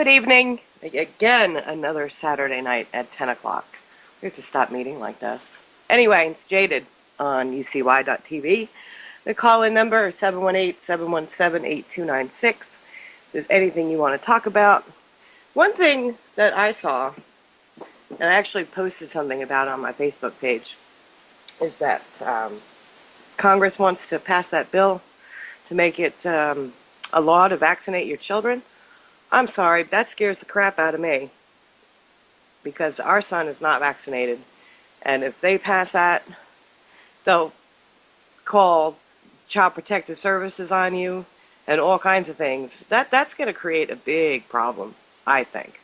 Good evening. Again, another Saturday night at 10 o'clock. We have to stop meeting like this. Anyway, it's Jaded on UCY.tv. The call-in number is 718-717-8296. If there's anything you want to talk about. One thing that I saw, and I actually posted something about it on my Facebook page, is that Congress wants to pass that bill to make it a law to vaccinate your children. I'm sorry, that scares the crap out of me because our son is not vaccinated. And if they pass that, they'll call Child Protective Services on you and all kinds of things. That's going to create a big problem, I think.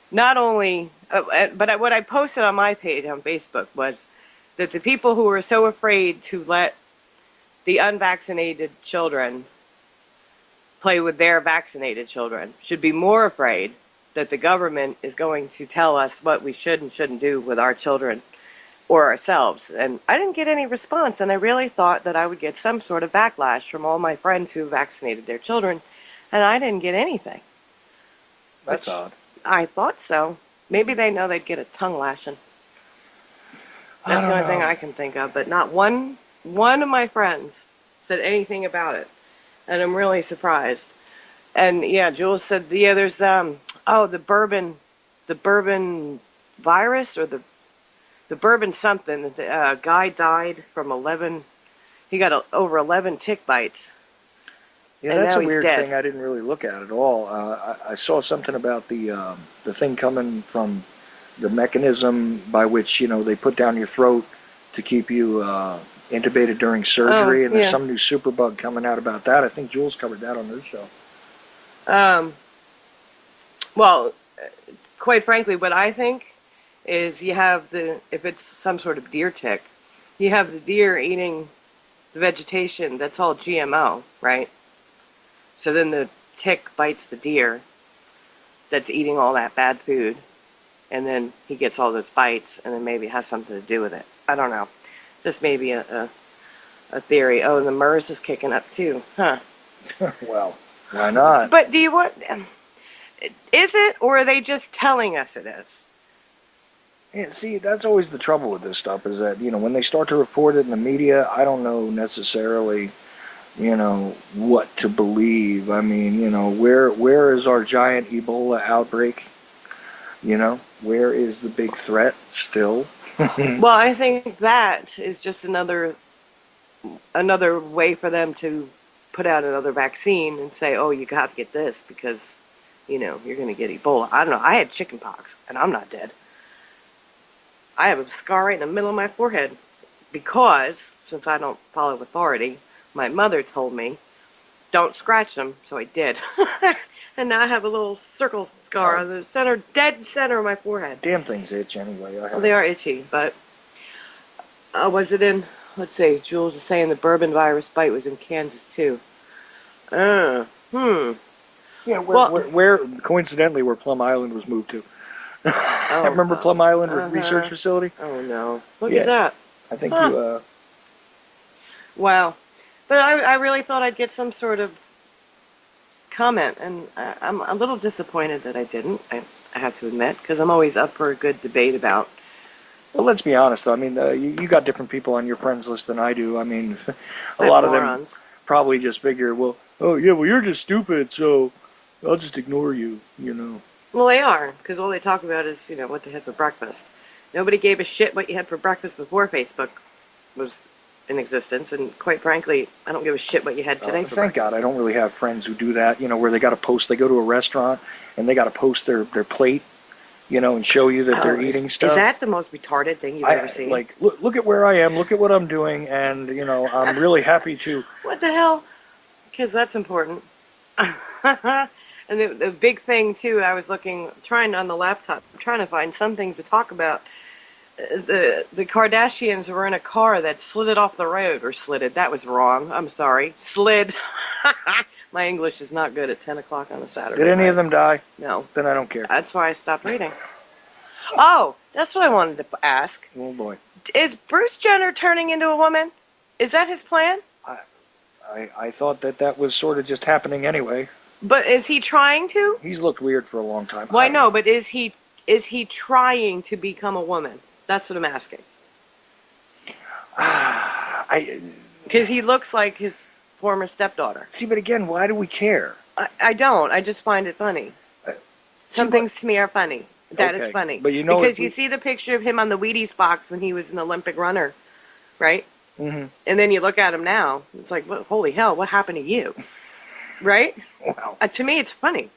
Not only, but what I posted on my page on Facebook was that the people who are so afraid to let the unvaccinated children play with their vaccinated children should be more afraid that the government is going to tell us what we should and shouldn't do with our children or ourselves. And I didn't get any response, and I really thought that I would get some sort of backlash from all my friends who vaccinated their children, and I didn't get anything. That's odd. I thought so. Maybe they know they'd get a tongue lashing. That's the only thing I can think of, but not one of my friends said anything about it. And I'm really surprised. And yeah, Jules said, yeah, there's the bourbon virus, or the bourbon something. The guy died from 11. He got over 11 tick bites. Yeah, that's a weird thing. I didn't really look at all. I saw something about the thing coming from the mechanism by which they put down your throat to keep you intubated during surgery, and there's some new superbug coming out about that. I think Jules covered that on her show. Well, quite frankly, what I think is you have if it's some sort of deer tick, you have the deer eating the vegetation that's all GMO, right? So then the tick bites the deer that's eating all that bad food, and then he gets all those bites, and then maybe it has something to do with it. I don't know. Just maybe a theory. Oh, and the MERS is kicking up too, huh? Well, why not? But do you want? Is it, or are they just telling us it is? Yeah, see, that's always the trouble with this stuff, is that when they start to report it in the media, I don't know necessarily, what to believe. I mean, where is our giant Ebola outbreak? Where is the big threat still? Well, I think that is just another way for them to put out another vaccine and say, oh, you got to get this because, you're going to get Ebola. I don't know. I had chickenpox, and I'm not dead. I have a scar right in the middle of my forehead because, since I don't follow authority, my mother told me, don't scratch them, so I did. And now I have a little circle scar on the dead center of my forehead. Damn things itch anyway. Well, they are itchy, but was it in, let's see, Jules is saying the bourbon virus bite was in Kansas too. Yeah, where coincidentally where Plum Island was moved to. Remember Plum Island Research Facility? Oh no, look at that. I think Wow. But I really thought I'd get some sort of comment, and I'm a little disappointed that I didn't, I have to admit, because I'm always up for a good debate about. Well, let's be honest, though. I mean, you got different people on your friends list than I do. I mean, a lot of them probably just figure, well, you're just stupid, so I'll just ignore you, Well, they are, because all they talk about is, what they had for breakfast. Nobody gave a shit what you had for breakfast before Facebook was in existence, and quite frankly, I don't give a shit what you had today for Thank breakfast. God I don't really have friends who do that, where they got to post, they go to a restaurant, and they got to post their plate, and show you that they're eating stuff. Is that the most retarded thing you've ever seen? Like, look at where I am, look at what I'm doing, and, I'm really happy to... What the hell? Because that's important. And the big thing, too, I was trying on the laptop, trying to find something to talk about. The Kardashians were in a car that slid off the road, or slid. That was wrong. I'm sorry. Slid. My English is not good at 10 o'clock on a Saturday. Did any of them die? No. Then I don't care. That's why I stopped reading. Oh, that's what I wanted to ask. Oh, boy. Is Bruce Jenner turning into a woman? Is that his plan? I thought that was sort of just happening anyway. But is he trying to? He's looked weird for a long time. Well, I I don't know, know. but is he trying to become a woman? That's what I'm asking. I Because he looks like his former stepdaughter. see, but again, why do we care? I don't. I just find it funny. Uh, See Some what? things to me are funny. That is Okay, funny. but you know if Because you we. see the picture of him on the Wheaties box when he was an Olympic runner, right? Hmm. And then you look at him now. It's like, well, holy hell, what happened to you? Right? Wow. To me, it's funny.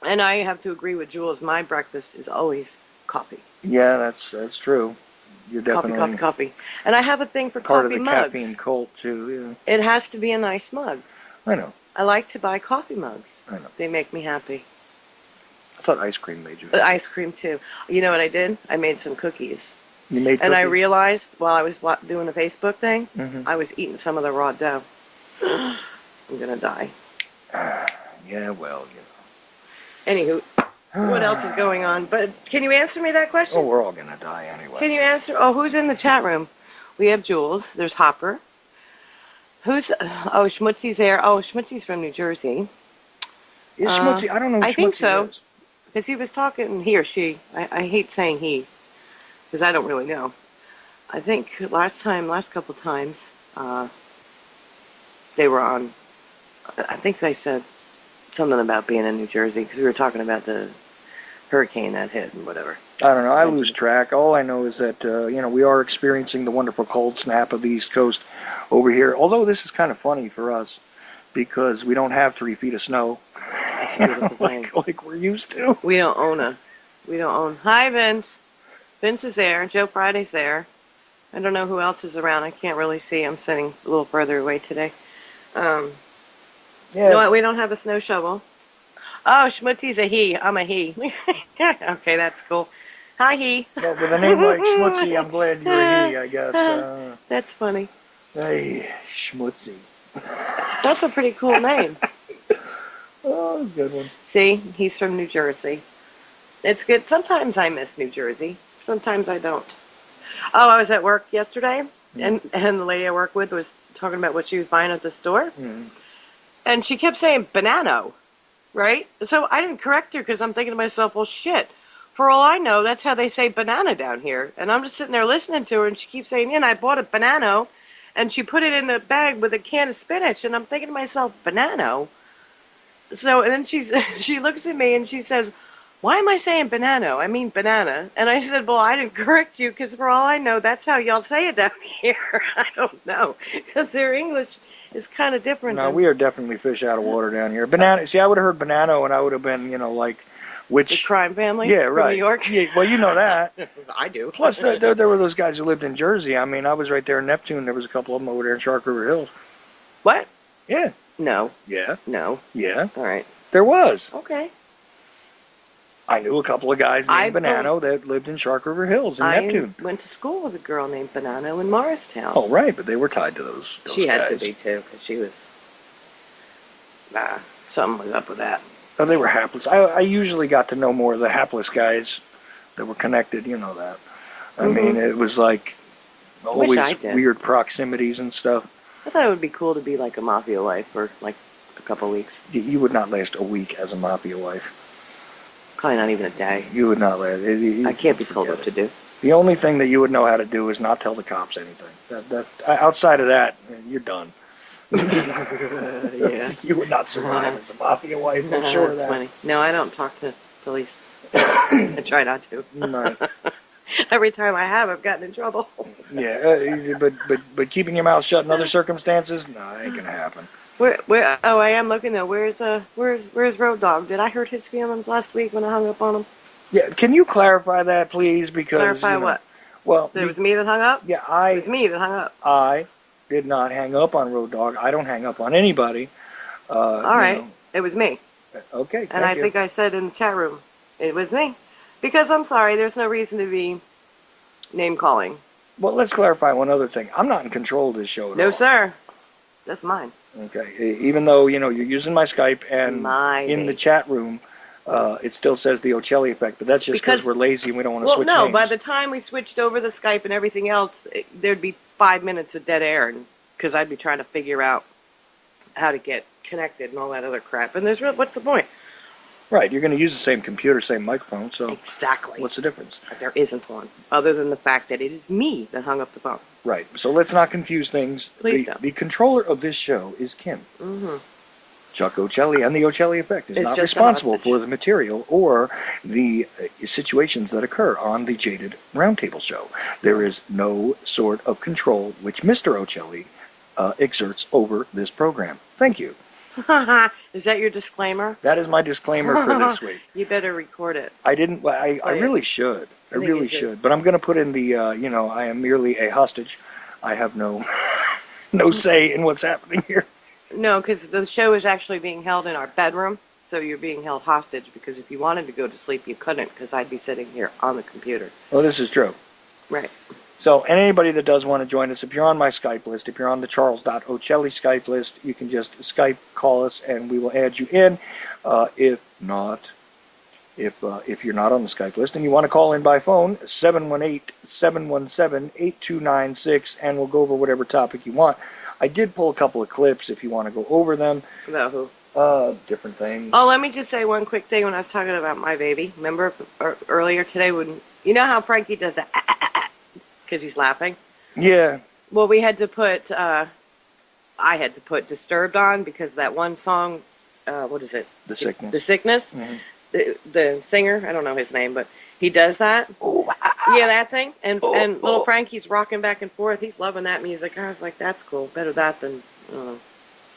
And I have to agree with Jules. My breakfast is always coffee. Yeah, that's true. You're Coffee, coffee, definitely coffee. And I have a thing for part of coffee the mugs. caffeine cult too. It has to be a nice mug. Yeah, I know. I like to buy coffee mugs. I know. They make me happy. I thought ice cream made you happy. Ice cream, too. You know what I did? I made some cookies. You made And I cookies? realized while I was doing the Facebook thing, Hmm. I was eating some of the raw dough. I'm going to die. Yeah, well, Anywho, what else is going on? But can you answer me that Oh, question? we're all gonna die anyway. Can you answer? Oh, who's in the chat room? We have Jules. There's Hopper. Who's? Oh, Schmutzy's there. Oh, Schmutzy's from New Jersey. Is Schmutzy? I don't know who I think Schmutzy so. is. Because he was talking, he or she. I hate saying he, because I don't really know. I think last couple times, they were on. I think they said something about being in New Jersey because we were talking about the hurricane that hit and whatever. I don't know. I lose track. All I know is that we are experiencing the wonderful cold snap of the East Coast over here. Although this is kind of funny for us because we don't have 3 feet of snow That's a beautiful thing. like we're used to. We don't own. Hi, Vince. Vince is there. Joe Friday's there. I don't know who else is around. I can't really see. I'm sitting a little further away today. You know what? We don't have a snow shovel. Oh, Schmutzy's a he. I'm a he. Okay, that's cool. Hi, he. Well, with a name like Schmutzy, I'm glad you're a he, I guess. That's funny. Hey, Schmutzy. That's a pretty cool name. Oh, good one. See, he's from New Jersey. It's good. Sometimes I miss New Jersey. Sometimes I don't. Oh, I was at work yesterday, and the lady I work with was talking about what she was buying at the store, and she kept saying banano, right? So I didn't correct her because I'm thinking to myself, well, shit. For all I know, that's how they say banana down here. And I'm just sitting there listening to her, and she keeps saying, yeah, and I bought a banano, and she put it in the bag with a can of spinach, and I'm thinking to myself, banano? So, and then she looks at me and she says, why am I saying banano? I mean banana. And I said, well, I didn't correct you because for all I know, that's how y'all say it down here. I don't know because their English is kind of different. No, we are definitely fish out of water down here. Banana. See, I would have heard banano, and I would have been, like, which the crime family. Yeah, from right. New York. Yeah, well, you know that. I do. Plus, there were those guys who lived in Jersey. I mean, I was right there in Neptune. There was a couple of them over there in Shark River Hills. What? Yeah. No. Yeah. No. Yeah. All right. There was. Okay. I knew a couple of guys named Banano that lived in Shark River Hills in Neptune. I went to school with a girl named Banano in Morristown. Oh, right, but they were tied to those She had guys. to be, too, because she was... something was up with that. Oh, they were hapless. I usually got to know more of the hapless guys that were connected, you know that. I mean, it was like always weird proximities and stuff. I thought it would be cool to be like a mafia wife for like a couple weeks. You would not last a week as a mafia wife. Probably not even a day. You would not last. I can't be told what to do. The only thing that you would know how to do is not tell the cops anything. Outside of that, you're done. Yeah. You would not survive as a mafia wife, I'm sure of that. Funny. No, I don't talk to police. I try not to. Right. Every time I have, I've gotten in trouble. Yeah, but keeping your mouth shut in other circumstances, no, it ain't gonna happen. Where? Oh, I am looking though. Where's Road Dog? Did I hurt his feelings last week when I hung up on him? Yeah, can you clarify that, please? Because clarify what? Well, it was me that hung up. Yeah, it was me that hung up. I did not hang up on Road Dog. I don't hang up on anybody. All right, it was me. Okay, and I think I said in the chat room, it was me, because I'm sorry. There's no reason to be name calling. Well, let's clarify one other thing. I'm not in control of this show at all. No, sir. That's mine. Okay. Even though, you're using my Skype and in the chat room, it still says the Ochelli effect, but that's just because we're lazy and we don't want to switch names. By the time we switched over the Skype and everything else, there'd be 5 minutes of dead air, because I'd be trying to figure out how to get connected and all that other crap. And what's the point? Right, you're going to use the same computer, same microphone, so Exactly. what's the difference? There isn't one, other than the fact that it is me that hung up the phone. Right, so let's not confuse things. Please don't. The controller of this show is Kim. Mm-hmm. Chuck Ochelli and the Ochelli Effect is It's not just responsible for the material or the situations that occur on the Jaded Roundtable show. There is no sort of control which Mr. Ochelli exerts over this program. Thank you. Is that your disclaimer? That is my disclaimer for this week. You better record it. I didn't. I really should. I really should. But I'm going to put in the. I am merely a hostage. I have no say in what's happening here. No, because the show is actually being held in our bedroom, so you're being held hostage. Because if you wanted to go to sleep, you couldn't, because I'd be sitting here on the computer. Well, this is true. Right. So, and anybody that does want to join us, if you're on my Skype list, if you're on the Charles.Ochelli Skype list, you can just Skype call us and we will add you in. If not, if you're not on the Skype list and you want to call in by phone, 718-717-8296, and we'll go over whatever topic you want. I did pull a couple of clips if you want to go over them. About who? Different things. Oh, let me just say one quick thing when I was talking about my baby. Remember earlier today when, you know how Frankie does that? Because he's laughing. Yeah. Well, we had to put, I had to put Disturbed on because that one song, what is it? The Sickness. The Sickness. Mm-hmm. The singer, I don't know his name, but he does that. Oh, yeah, that thing. And little Frankie's rocking back and forth. He's loving that music. I was like, that's cool. Better that than, I don't know,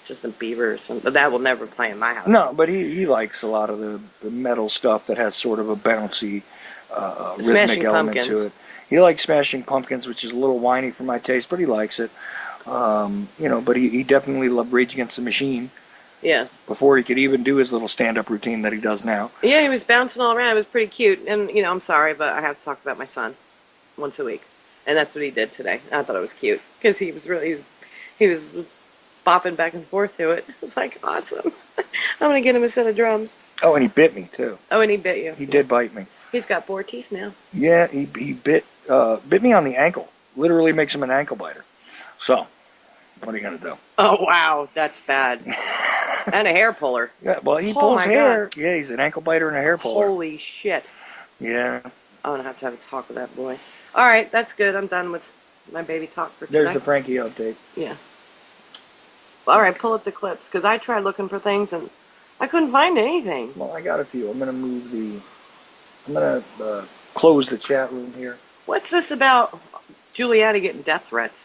Justin Bieber or something. But that will never play in my house. No, but he likes a lot of the metal stuff that has sort of a bouncy rhythmic element to it. He likes Smashing Pumpkins, which is a little whiny for my taste, but he likes it. But he definitely loved Rage Against the Machine. Yes. Before he could even do his little stand-up routine that he does now. Yeah, he was bouncing all around. It was pretty cute. And, I'm sorry, but I have to talk about my son once a week. And that's what he did today. I thought it was cute. Because he was bopping back and forth to it. It was like, awesome. I'm going to get him a set of drums. Oh, and he bit me, too. Oh, and he bit you. He did bite me. He's got 4 teeth now. Yeah, he bit me on the ankle. Literally makes him an ankle biter. So, what are you going to do? Oh, wow. That's bad. And a hair puller. Yeah, well, he pulls hair. God. Yeah, he's an ankle biter and a hair puller. Holy shit. Yeah. I'm going to have a talk with that boy. All right, that's good. I'm done with my baby talk for today. There's the Frankie update. Yeah. All right, pull up the clips, because I tried looking for things, and I couldn't find anything. Well, I got a few. I'm going to close the chat room here. What's this about Giuliani getting death threats?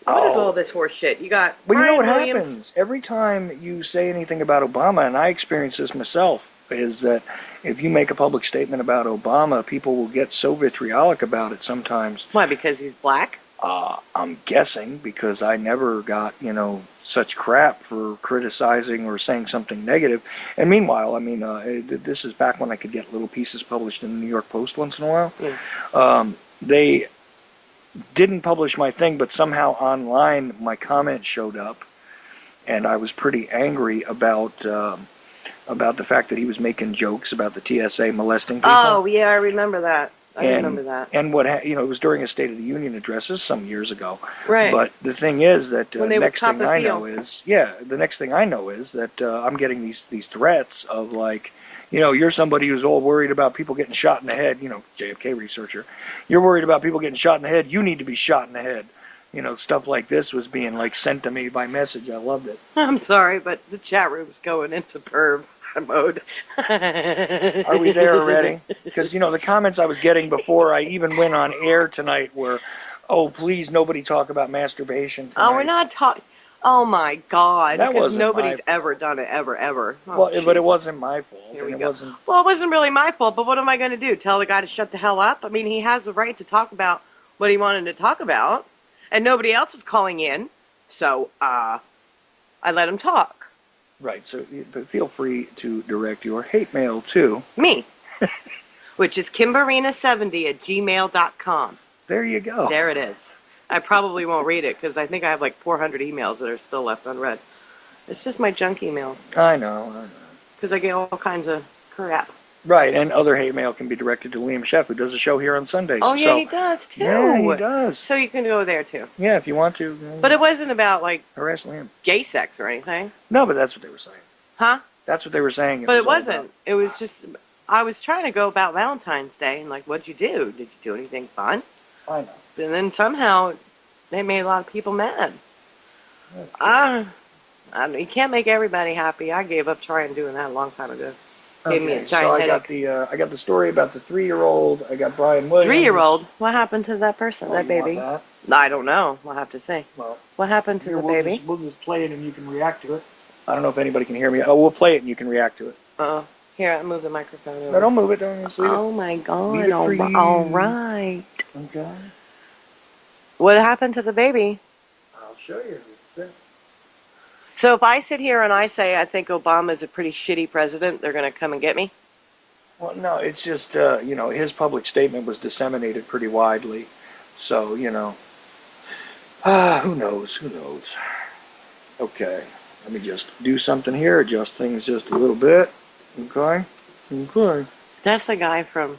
What is all this horse shit? You got Well, Brian you know what Williams. happens? Every time you say anything about Obama, and I experience this myself, is that if you make a public statement about Obama, people will get so vitriolic about it sometimes. Why, because he's black? I'm guessing, because I never got, such crap for criticizing or saying something negative. And meanwhile, this is back when I could get little pieces published in the New York Post once in a while. Yeah. They didn't publish my thing, but somehow online my comment showed up, and I was pretty angry about the fact that he was making jokes about the TSA molesting people. Oh, yeah, I remember that. I remember that. And it was during a State of the Union address some years ago. Right. But the thing is that the next thing I know is that I'm getting these threats of like, you're somebody who's all worried about people getting shot in the head, JFK researcher. You're worried about people getting shot in the head. You need to be shot in the head. Stuff like this was being like sent to me by message. I loved it. I'm sorry, but the chat room's going into perv mode. Are we there already? Because, the comments I was getting before I even went on air tonight were, oh, please, nobody talk about masturbation tonight. Oh, we're not talking. Oh, my God. That because wasn't nobody's ever done it, ever. Oh, well, but it wasn't my fault. Here we it go. wasn't... Well, it wasn't really my fault, but what am I going to do? Tell the guy to shut the hell up? I mean, he has the right to talk about what he wanted to talk about, and nobody else was calling in, so I let him talk. Right, so feel free to direct your hate mail to... me, which is kimbarina70@gmail.com. There you go. There it is. I probably won't read it, because I think I have like 400 emails that are still left unread. It's just my junk email. I know. Because I get all kinds of crap. Right, and other hate mail can be directed to Liam Sheff, who does a show here on Sundays. Oh, yeah, So, he does, too. yeah, he does. So you can go there, too. Yeah, if you want to. But it wasn't about, like, harass Liam. gay sex or anything. No, but that's what they were saying. Huh? That's what they were saying. But it wasn't. It was just, I was trying to go about Valentine's Day, and, like, what'd you do? Did you do anything fun? I know. And then somehow they made a lot of people mad. You can't make everybody happy. I gave up trying doing that a long time ago. Gave me a giant headache. I got the story about the 3-year-old. I got Brian Williams. 3-year-old? What happened to that person, that baby? That? I don't know. We'll have to see. Well, what happened to the baby? We'll just play it and you can react to it. I don't know if anybody can hear me. Oh, we'll play it and you can react to it. Here, I move the microphone over. No, don't move it. Don't just leave it. Oh my God! Leave it for you. All right. Okay. What happened to the baby? I'll show you. So if I sit here and I say I think Obama's a pretty shitty president, they're going to come and get me? Well, no, it's just, his public statement was disseminated pretty widely. So, who knows? Who knows? Okay. Let me just do something here. Adjust things just a little bit. Okay. Okay. That's the guy from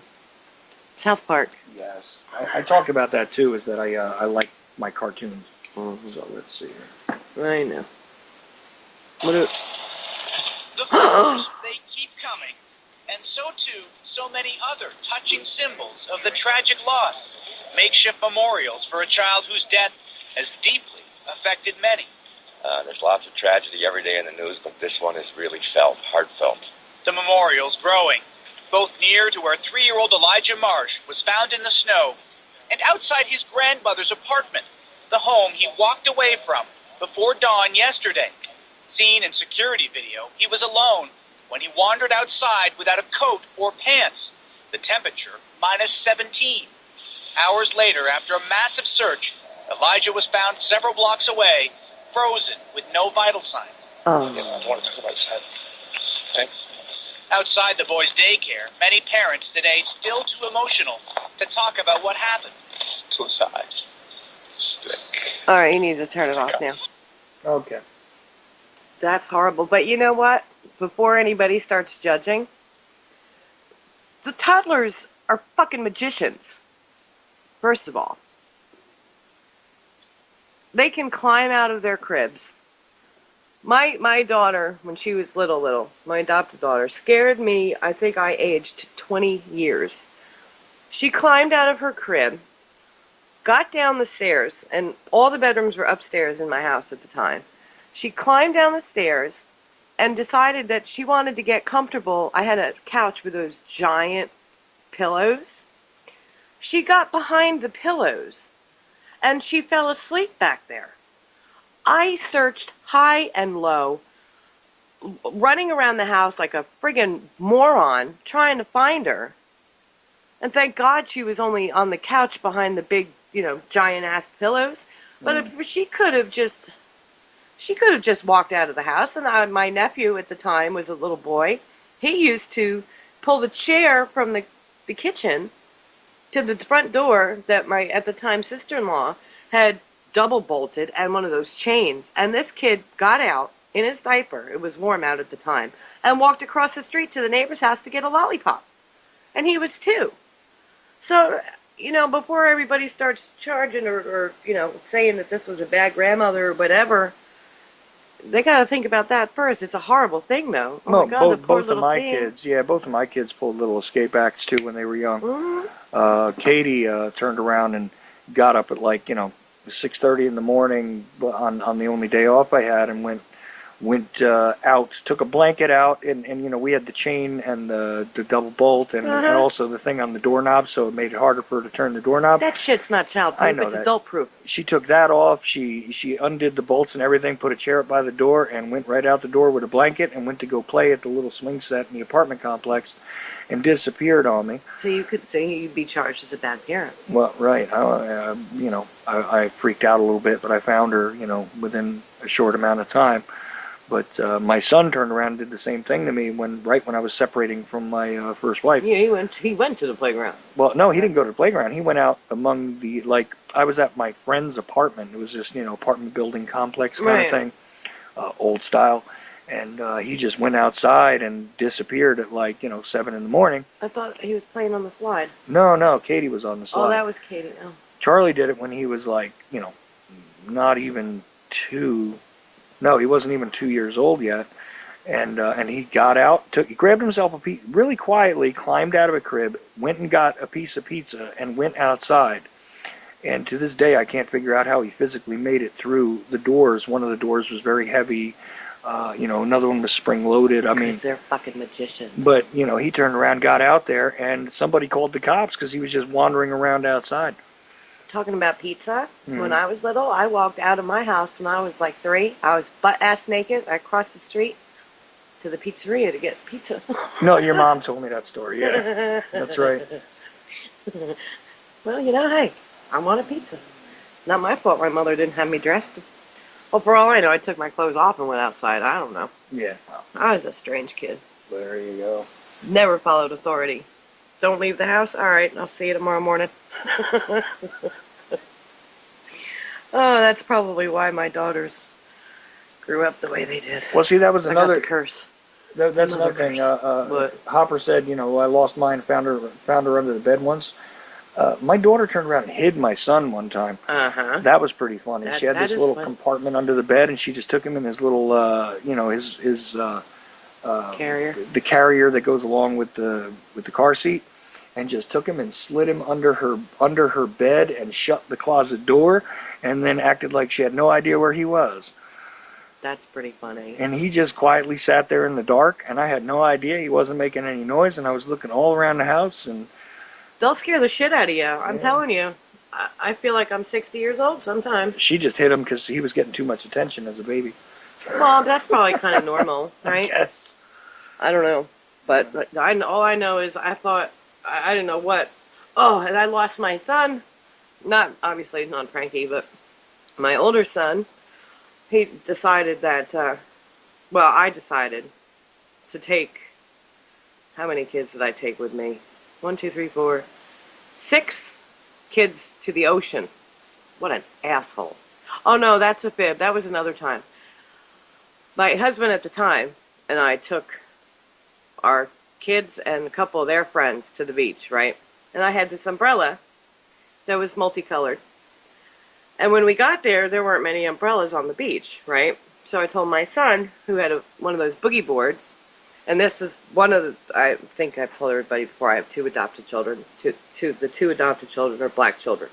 South Park. Yes. I talked about that, too, is that I like my cartoons. Mm-hmm. So, let's see here. I know. The photos, they keep coming. And so too, so many other touching symbols of the tragic loss. Makeshift memorials for a child whose death has deeply affected many. There's lots of tragedy every day in the news, but this one is really heartfelt. The memorial's growing, both near to where 3-year-old Elijah Marsh was found in the snow, and outside his grandmother's apartment, the home he walked away from before dawn yesterday. Seen in security video, he was alone when he wandered outside without a coat or pants. The temperature, -17. Hours later, after a massive search, Elijah was found several blocks away, frozen with no vital signs. Oh. Yeah, I don't want to talk about it. Thanks. Outside the boy's daycare, many parents today still too emotional to talk about what happened. It's too sad. Stick. All right, you need to turn it off now. Okay. That's horrible. But you know what? Before anybody starts judging, the toddlers are fucking magicians. First of all, they can climb out of their cribs. My daughter, when she was little, my adopted daughter, scared me. I think I aged 20 years. She climbed out of her crib, got down the stairs, and all the bedrooms were upstairs in my house at the time. She climbed down the stairs and decided that she wanted to get comfortable. I had a couch with those giant pillows. She got behind the pillows and she fell asleep back there. I searched high and low, running around the house like a friggin' moron, trying to find her. And thank God she was only on the couch behind the big, giant-ass pillows. But if she could have just walked out of the house. And my nephew at the time was a little boy. He used to pull the chair from the kitchen to the front door that my, at the time, sister-in-law had double bolted and one of those chains. And this kid got out in his diaper, it was warm out at the time, and walked across the street to the neighbor's house to get a lollipop. And he was 2. So, before everybody starts charging or saying that this was a bad grandmother or whatever, they got to think about that first. It's a horrible thing, though. Oh my God, both of my kids pulled little escape acts too when they were young. Mm-hmm. Katie turned around and got up at 6:30 in the morning on the only day off I had, and went out, took a blanket out, and we had the chain and the double bolt and also the thing on the doorknob, so it made it harder for her to turn the doorknob. That shit's not childproof, it's adult-proof. She took that off, she undid the bolts and everything, put a chair up by the door, and went right out the door with a blanket and went to go play at the little swing set in the apartment complex and disappeared on me. So you could say you'd be charged as a bad parent. Well, right. I freaked out a little bit, but I found her, within a short amount of time. But my son turned around and did the same thing to me right when I was separating from my first wife. Yeah, he went to the playground. Well, no, he didn't go to the playground. He went out among I was at my friend's apartment. It was just, apartment building complex kind of thing, old style. And he just went outside and disappeared at like 7 in the morning. I thought he was playing on the slide. No, Katie was on the slide. Oh, that was Katie. Oh. Charlie did it when he was like not even 2. No, he wasn't even 2 years old yet. And he got out, he grabbed himself a piece, really quietly climbed out of a crib, went and got a piece of pizza, and went outside. And to this day, I can't figure out how he physically made it through the doors. One of the doors was very heavy. Another one was spring-loaded. I mean, they're fucking magicians. But, he turned around, got out there, and somebody called the cops because he was just wandering around outside. Talking about pizza, when I was little, I walked out of my house when I was like 3. I was butt-ass naked. I crossed the street to the pizzeria to get pizza. No, your mom told me that story. Yeah, that's right. Well, hey, I want a pizza. Not my fault my mother didn't have me dressed. Well, for all I know, I took my clothes off and went outside. I don't know. Yeah. I was a strange kid. There you go. Never followed authority. Don't leave the house? All right, I'll see you tomorrow morning. Oh, that's probably why my daughters grew up the way they did. Well, see, that was I another got the curse. That's another thing. Hopper said, I lost mine, found her under the bed once. My daughter turned around and hid my son one time. Uh-huh. That was pretty funny. She had this little fun. compartment under the bed, and she just took him in his little, his Carrier. The carrier that goes along with the car seat, and just took him and slid him under her bed and shut the closet door, and then acted like she had no idea where he was. That's pretty funny. And he just quietly sat there in the dark, and I had no idea. He wasn't making any noise, and I was looking all around the house. And they'll scare the shit out of you. I'm telling you. I feel like I'm 60 years old sometimes. She just hit him because he was getting too much attention as a baby. Well, that's probably kind of normal, right? Yes. I don't know. But all I know is I thought, I didn't know what. Oh, and I lost my son. Obviously not Frankie, but my older son. He decided that, I decided to take, how many kids did I take with me? 1, 2, 3, 4, 6 kids to the ocean. What an asshole. Oh no, that's a fib. That was another time. My husband at the time and I took our kids and a couple of their friends to the beach, right? And I had this umbrella that was multicolored. And when we got there, there weren't many umbrellas on the beach, right? So I told my son, who had one of those boogie boards, and this is one of the, I think I've told everybody before, I have 2 adopted children. The 2 adopted children are black children.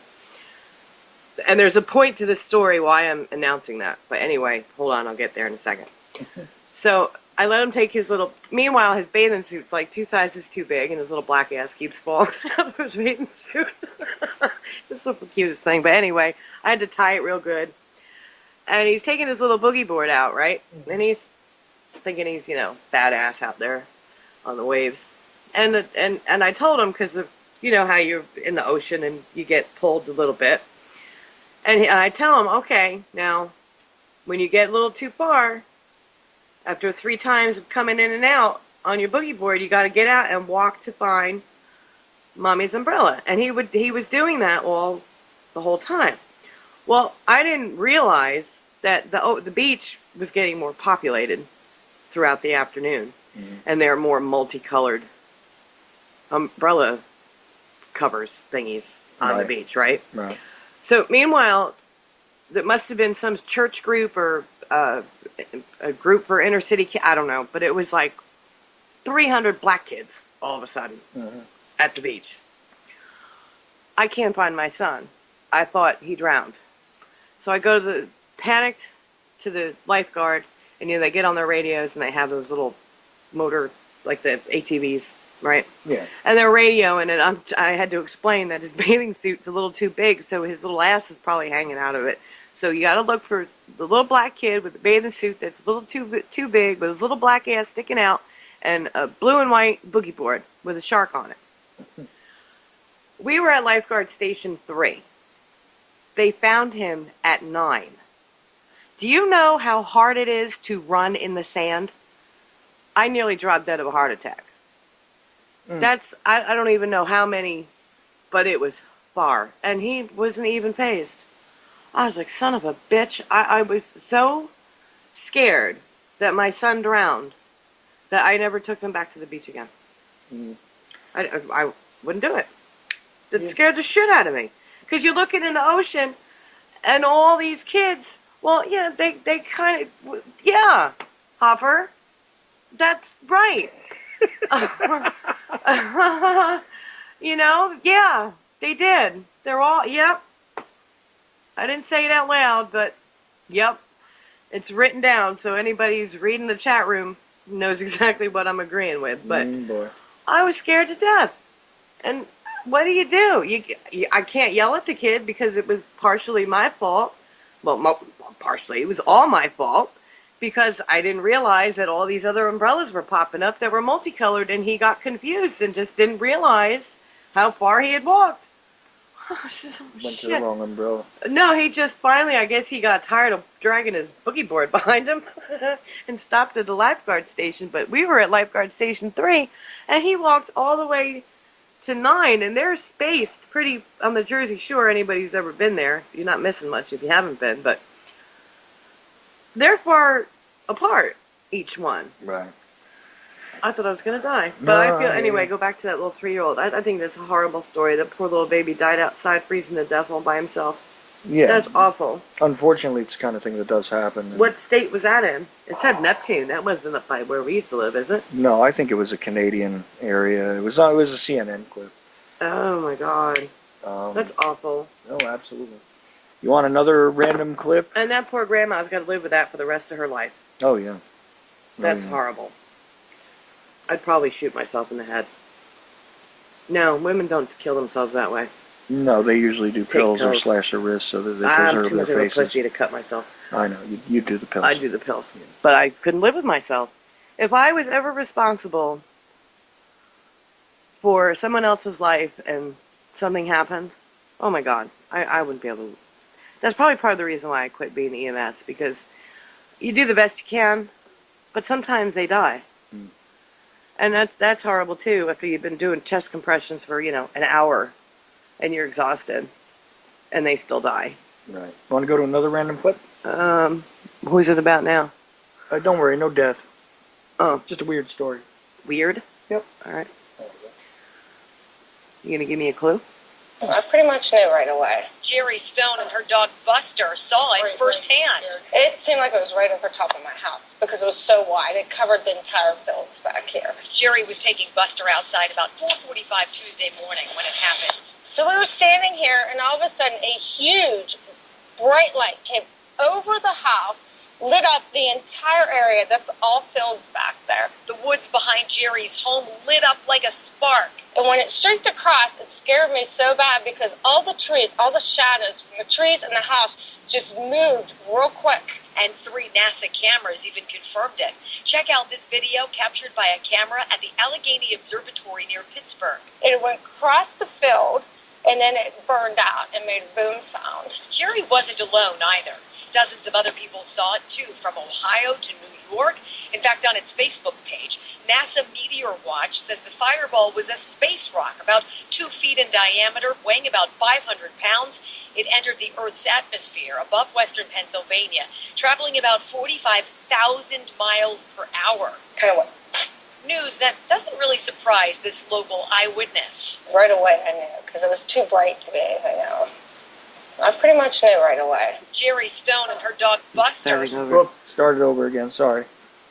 And there's a point to this story why I'm announcing that. But anyway, hold on, I'll get there in a second. So I let him take his little, meanwhile, his bathing suit's like 2 sizes too big, and his little black ass keeps falling out of his bathing suit. It's the cutest thing. But anyway, I had to tie it real good. And he's taking his little boogie board out, right? And he's thinking he's, badass out there on the waves. And I told him, because of, how you're in the ocean and you get pulled a little bit. And I tell him, okay, now, when you get a little too far, after 3 times of coming in and out on your boogie board, you got to get out and walk to find Mommy's umbrella. And he was doing that the whole time. Well, I didn't realize that the beach was getting more populated throughout the afternoon. Mm-hmm. And there are more multicolored umbrella covers thingies on the beach, right? Right. So meanwhile, there must have been some church group or a group for inner city kids, I don't know, but it was like 300 black kids all of a sudden at the beach. I can't find my son. I thought he drowned. So I go panicked to the lifeguard, and they get on their radios and they have those little motor, like the ATVs, right? Yeah. And they're radioing, and I had to explain that his bathing suit's a little too big, so his little ass is probably hanging out of it. So you got to look for the little black kid with the bathing suit that's a little too big, with his little black ass sticking out, and a blue and white boogie board with a shark on it. We were at lifeguard station 3. They found him at 9. Do you know how hard it is to run in the sand? I nearly dropped dead of a heart attack. I don't even know how many, but it was far. And he wasn't even phased. I was like, son of a bitch. I was so scared that my son drowned, that I never took them back to the beach again. Mm. I wouldn't do it. It Yeah. scared the shit out of me. Because you're looking in the ocean, and all these kids, well, yeah, they kind of, yeah, Hopper, that's right. You know, yeah, they did. They're all, yep. I didn't say it out loud, but yep. It's written down, so anybody who's reading the chat room knows exactly what I'm agreeing with. But Boy. I was scared to death. And what do? I can't yell at the kid because it was partially my fault. Well, partially. It was all my fault because I didn't realize that all these other umbrellas were popping up that were multicolored, and he got confused and just didn't realize how far he had walked. Went to the wrong umbrella. No, he just finally, I guess he got tired of dragging his boogie board behind him and stopped at the lifeguard station. But we were at lifeguard station 3, and he walked all the way to 9, and they're spaced pretty on the Jersey Shore. Anybody who's ever been there, you're not missing much if you haven't been, but they're far apart, each one. Right. I thought I was going to die. But No, I feel, I anyway, hear go back to that little 3-year-old. I think that's a horrible story. That poor little baby died outside freezing to death all by himself. Yeah. That's awful. Unfortunately, it's the kind of thing that does happen. What state was that in? It said Neptune. That wasn't up by where we used to live, is it? No, I think it was a Canadian area. It was a CNN clip. Oh, my God. Um, That's awful. No, absolutely. You want another random clip? And that poor grandma's got to live with that for the rest of her life. Oh, yeah. That's yeah. horrible. I'd probably shoot myself in the head. No, women don't kill themselves that way. No, they usually do pills or pills. slash their wrists so that they I'm preserve too their much of a faces. pussy to cut myself. I know, you do the pills. I do the pills. But I couldn't live with myself. If I was ever responsible for someone else's life and something happened, oh my God, I wouldn't be able to. That's probably part of the reason why I quit being EMS, because you do the best you can, but sometimes they die. Mm. And that's horrible too, after you've been doing chest compressions for, an hour and you're exhausted and they still die. Right. Want to go to another random clip? Who's it about now? Don't worry, no death. Oh, Just a weird story. weird? Yep. All right. You gonna give me a clue? I pretty much knew right away. Jerry Stone and her dog Buster saw it firsthand. It seemed like it was right over top of my house because it was so wide. It covered the entire fields back here. Jerry was taking Buster outside about 4:45 Tuesday morning when it happened. So we were standing here, and all of a sudden, a huge, bright light came over the house, lit up the entire area. That's all fields back there. The woods behind Jerry's home lit up like a spark. And when it streaked across, it scared me so bad because all the trees, all the shadows from the trees and the house just moved real quick. And 3 NASA cameras even confirmed it. Check out this video captured by a camera at the Allegheny Observatory near Pittsburgh. It went across the field, and then it burned out and made a boom sound. Jerry wasn't alone either. Dozens of other people saw it too, from Ohio to New York. In fact, on its Facebook page, NASA Meteor Watch says the fireball was a space rock about 2 feet in diameter, weighing about 500 pounds. It entered the Earth's atmosphere above western Pennsylvania, traveling about 45,000 miles per hour. Kind of went News that doesn't really surprise this local eyewitness. right away, I knew, because it was too bright to be anything else. I pretty much knew right away. Jerry Stone and her dog Buster. Starting over. Whoop, started over again, sorry.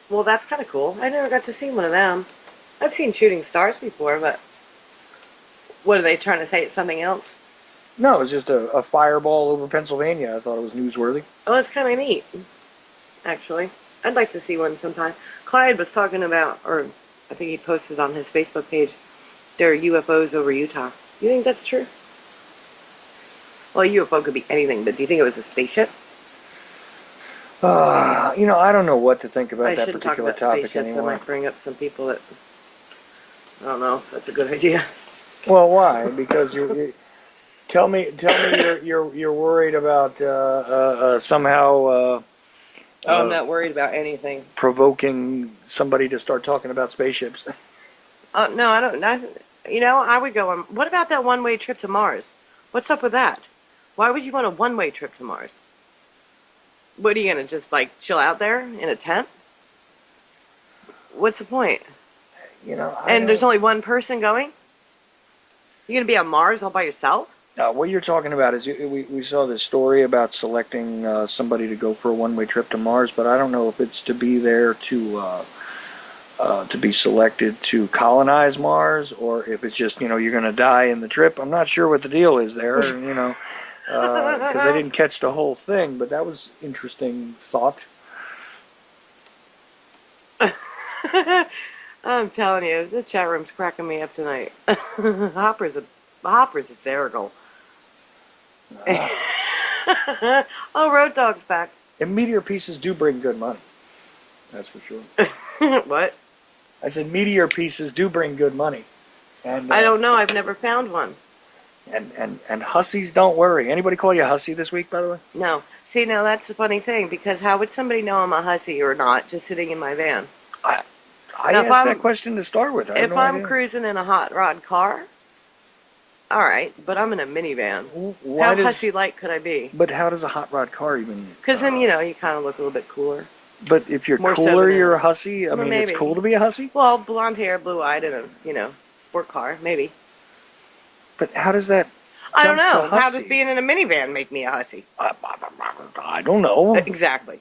Well, that's kind of cool. I never got to see one of them. I've seen shooting stars before, but what are they trying to say? It's something else? No, it was just a fireball over Pennsylvania. I thought it was newsworthy. Oh, it's kind of neat, actually. I'd like to see one sometime. Clyde was talking about, or I think he posted on his Facebook page, there are UFOs over Utah. You think that's true? Well, a UFO could be anything, but do you think it was a spaceship? I don't know what to think about I that shouldn't talk particular about topic spaceships. I anymore. might bring up some people that, I don't know if that's a good idea. Well, why? Because you tell me you're worried about somehow I'm not worried about anything. provoking somebody to start talking about spaceships. No, I don't. I would go on. What about that one-way trip to Mars? What's up with that? Why would you want a one-way trip to Mars? What are you gonna just like chill out there in a tent? what's the point? You know, And there's only one person going? You're going to be on Mars all by yourself? what you're talking about is we saw this story about selecting somebody to go for a one-way trip to Mars, but I don't know if it's to be there to be selected to colonize Mars, or if it's just, you're going to die in the trip. I'm not sure what the deal is there, because I didn't catch the whole thing, but that was interesting thought. I'm telling you, the chat room's cracking me up tonight. Hopper's hysterical. Oh, Road Dog's back. And meteor pieces do bring good money. That's for sure. What? I said meteor pieces do bring good money. And I don't know. I've never found one. And hussies don't worry. Anybody call you a hussy this week, by the way? No. See, now that's the funny thing, because how would somebody know I'm a hussy or not just sitting in my van? I Now, asked that question to start with. I have If no I'm idea. cruising in a hot rod car, all right, but I'm in a minivan. Why How does, hussy-like could I be? But how does a hot rod car even? Because then, you kind of look a little bit cooler. But if you're More so cooler, than you're a- a hussy. I Well, mean, it's maybe. cool to be a hussy. Well, blonde hair, blue-eyed, and a, sport car, maybe. But how does that? I don't jump know. to How hussy? does being in a minivan make me a hussy? I don't know. Exactly.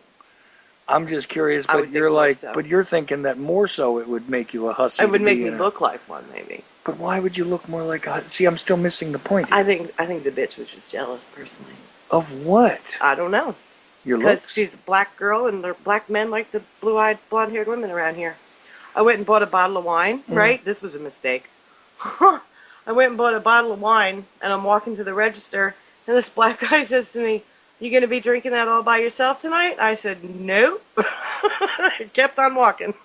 I'm just curious. I would But think you're more like, so. but you're thinking that more so it would make you a hussy. It would to make be me in a- look like one, maybe. But why would you look more like a hussy? See, I'm still missing the point here. I think the bitch was just jealous, personally. Of what? I don't know. Your Because looks? she's a black girl, and the black men like the blue-eyed, blonde-haired women around here. I went and bought a bottle of wine, right? This was a mistake. I went and bought a bottle of wine, and I'm walking to the register, and this black guy says to me, "You going to be drinking that all by yourself tonight?" I said, "Nope." I kept on walking.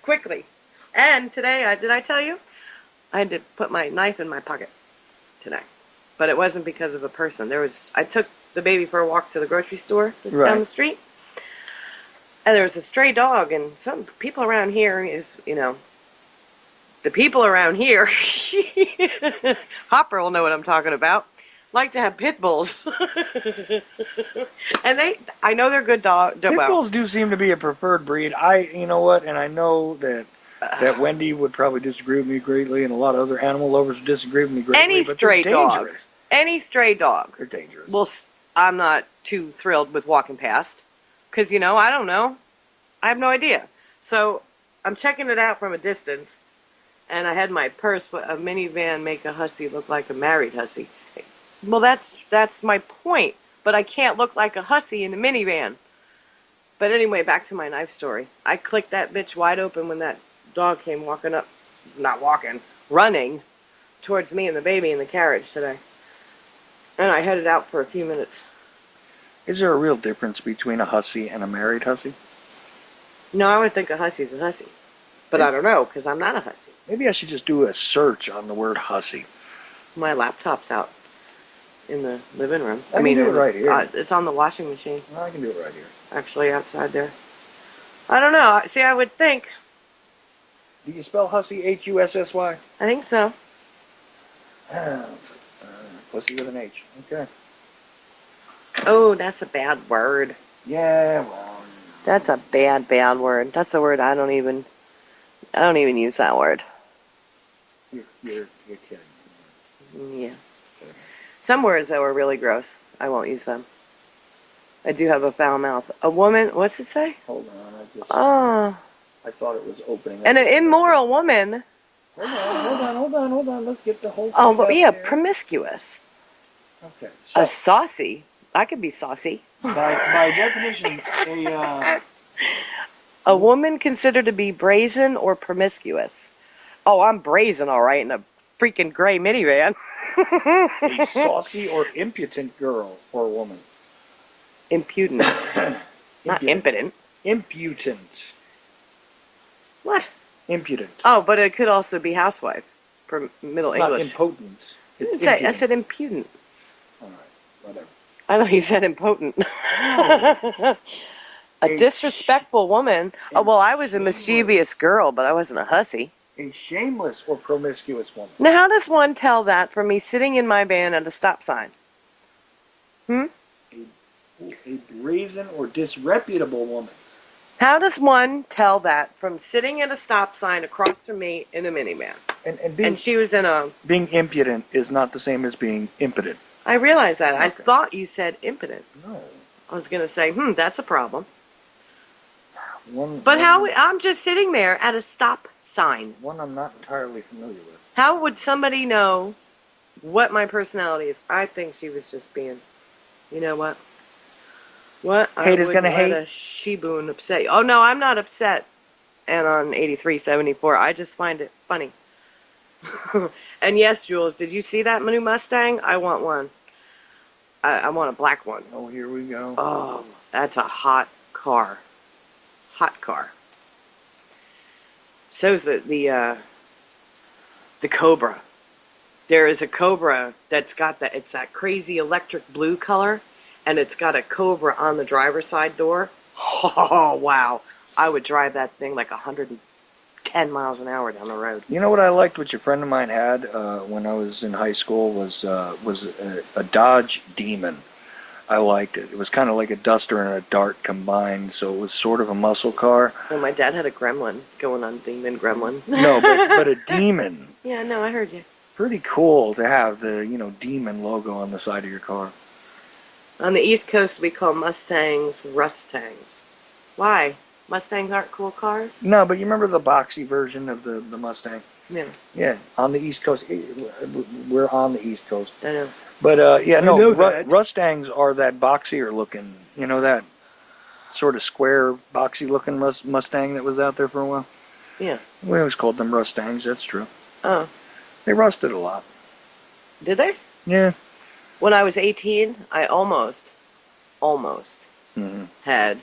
Quickly. And today, did I tell you? I had to put my knife in my pocket today. But it wasn't because of a person. I took the baby for a walk to the grocery store that's Right. down the street. And there was a stray dog, and some people around here the people around here, Hopper will know what I'm talking about, like to have pit bulls. And I know they're good dogs. Pit bulls do seem to be a preferred breed. You know what? And I know that Wendy would probably disagree with me greatly, and a lot of other animal lovers would disagree with me greatly. Any but stray they're dog. dangerous. Any stray dog. They're dangerous. Well, I'm not too thrilled with walking past. Because, I don't know. I have no idea. So, I'm checking it out from a distance. And I had my purse, a minivan make a hussy look like a married hussy. Well, that's my point. But I can't look like a hussy in a minivan. But anyway, back to my knife story. I clicked that bitch wide open when that dog came running towards me and the baby in the carriage today. And I headed out for a few minutes. Is there a real difference between a hussy and a married hussy? No, I would think a hussy's a hussy. But I don't know, because I'm not a hussy. Maybe I should just do a search on the word hussy. My laptop's out in the living room. I can do it right here. It's on the washing machine, I can do it right here. actually, outside there. I don't know. See, I would think. Do you spell hussy H-U-S-S-Y? I think so. Pussy with an H. Okay. Oh, that's a bad word. Yeah, well. That's a bad word. That's a word I don't even use that word. You're kidding. Yeah. Some words that were really gross. I won't use them. I do have a foul mouth. A woman, what's it say? Hold on. Oh. I thought it was opening up. And an immoral woman. Hold on. Let's get the whole thing Oh, but out yeah, there. promiscuous. Okay. A So, saucy. I could be saucy. by definition, A woman considered to be brazen or promiscuous. Oh, I'm brazen, all right, in a freaking gray minivan. a saucy or impudent girl or woman. Impudent. Not impotent. Impudent. What? Impudent. Oh, but it could also be housewife. Middle It's not English. impotent. I It's didn't say- I impudent. said impudent. All right, whatever. I thought you said impotent. A disrespectful woman. Oh, well, I was a mischievous girl, but I wasn't a hussy. A shameless or promiscuous woman. Now, how does one tell that from me sitting in my van at a stop sign? A brazen or disreputable woman. How does one tell that from sitting at a stop sign across from me in a minivan? And And she was in a... being impudent is not the same as being impotent. I realize that. I Okay. thought you said impotent. No. I was going to say, that's a problem. One, But one, I'm just sitting there at a stop sign. One I'm not entirely familiar with. How would somebody know what my personality is? I think she was just being, you know what? What? Hate is gonna I wouldn't let hate. a she-boon upset you. Oh, no, I'm not upset. And on 8374, I just find it funny. And yes, Jules, did you see that new Mustang? I want one. I want a black one. Oh, here we go. Oh, that's a hot car. Hot car. So's the Cobra. There is a Cobra that's got it's that crazy electric blue color, and it's got a Cobra on the driver's side door. Oh, wow. I would drive that thing like 110 miles an hour down the road. You know what I liked? What your friend of mine had when I was in high school was a Dodge Demon. I liked it. It was kind of like a Duster and a Dart combined, so it was sort of a muscle car. Well, my dad had a Gremlin going on Demon Gremlin. No, but a Demon. Yeah, no, I heard you. Pretty cool to have the Demon logo on the side of your car. On the East Coast, we call Mustangs Rustangs. Why? Mustangs aren't cool cars? No, but you remember the boxy version of the Mustang? Yeah, Yeah, on the East Coast. We're on the East Coast. I know. But yeah, I know no, that. Rustangs are that boxier looking, that sort of square, boxy looking Mustang that was out there for a while. Yeah. We always called them Rustangs, that's true. Oh, They rusted a lot. did they? Yeah. When I was 18, I almost Mm-hmm. had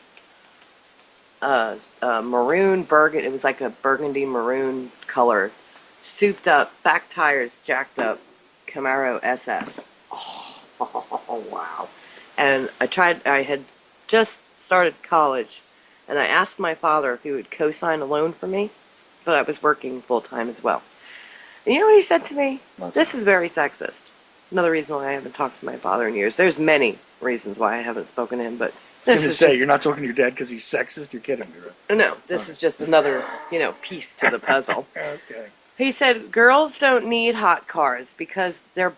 a maroon burgundy. It was like a burgundy maroon color, souped up, back tires jacked up Camaro SS. Oh, wow. And I had just started college, and I asked my father if he would co-sign a loan for me, but I was working full-time as well. And you know what he said to me? This is very sexist. Another reason why I haven't talked to my father in years. There's many reasons why I haven't spoken to him, but I was this going to is say, just, you're not talking to your dad because he's sexist? You're kidding me, right? no, this is just another, piece to the puzzle. Okay. He said girls don't need hot cars because the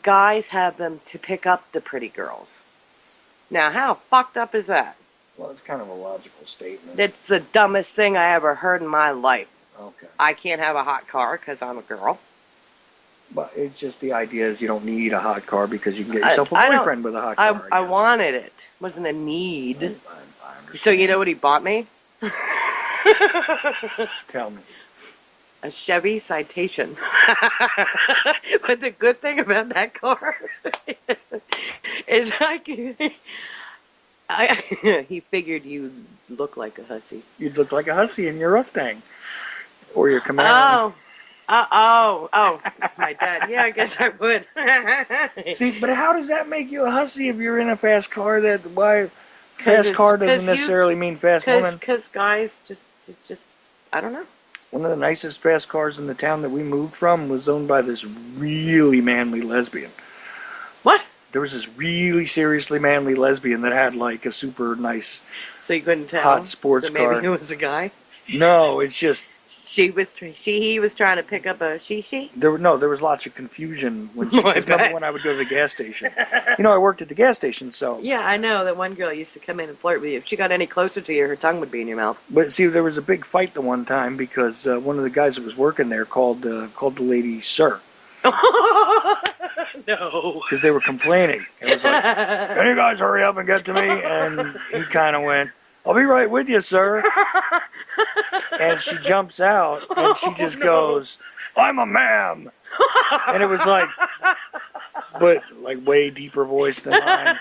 guys have them to pick up the pretty girls. Now, how fucked up is that? Well, it's kind of a logical statement. It's the dumbest thing I ever heard in my life. Okay. I can't have a hot car because I'm a girl. But it's just the idea is you don't need a hot car because you can get yourself a I don't- boyfriend with a hot car. I guess. wanted it. Wasn't a need. I understand. So you know what he bought me? Tell me. A Chevy Citation. But the good thing about that car is he figured you look like a hussy. You'd look like a hussy in your Mustang. Or your Camaro. Oh, my dad. Yeah, I guess I would. See, but how does that make you a hussy if you're in a fast car? Fast car doesn't necessarily mean fast woman. Because guys just, I don't know. One of the nicest fast cars in the town that we moved from was owned by this really manly lesbian. What? There was this really seriously manly lesbian that had like a super nice So you couldn't tell? hot sports so maybe car. it was a guy? No, it's just He was trying to pick up a she? there was lots of confusion when I remember bet. when I would go to the gas station. I worked at the gas station, so Yeah, I know that one girl used to come in and flirt with you. If she got any closer to you, her tongue would be in your mouth. but see there was a big fight the one time because one of the guys that was working there called the lady sir. No. Because they were complaining. It was like, can you guys hurry up and get to me? And he kind of went, I'll be right with you, sir. And she jumps out, and she just goes, I'm a ma'am. And it was like, but like way deeper voice than mine.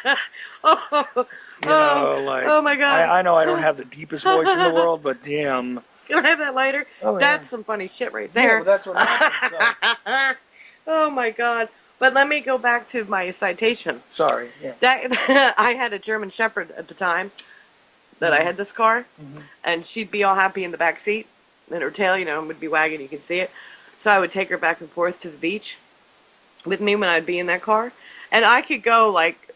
Oh my God. I know I don't have the deepest voice in the world, but damn. Can I have that lighter? Oh, That's yeah. some funny shit right Yeah, there. well, that's what happened. So. Oh my God. But let me go back to my citation. Sorry. Yeah. That I had a German Shepherd at the time that I had this car, and she'd be all happy in the back seat, and her tail, would be wagging. You could see it. So I would take her back and forth to the beach with me when I'd be in that car, and I could go like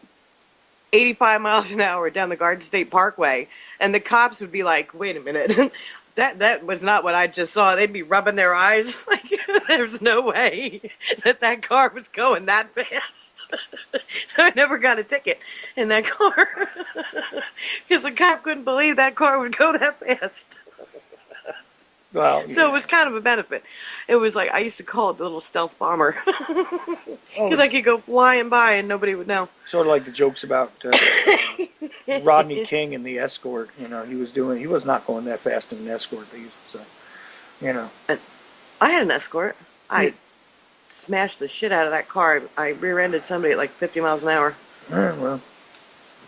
85 miles an hour down the Garden State Parkway, and the cops would be like, "Wait a minute, that was not what I just saw." They'd be rubbing their eyes like, "There's no way that car was going that fast." So I never got a ticket in that car because the cop couldn't believe that car would go that fast. Well, So it was kind of a benefit. It was like I used to call it the little stealth bomber because I could go flying by and nobody would know. sort of like the jokes about Rodney King and the Escort. You know, he was not going that fast in an Escort. They used to say, you know. I had an Escort. I smashed the shit out of that car. I rear-ended somebody at like 50 miles an hour. Well,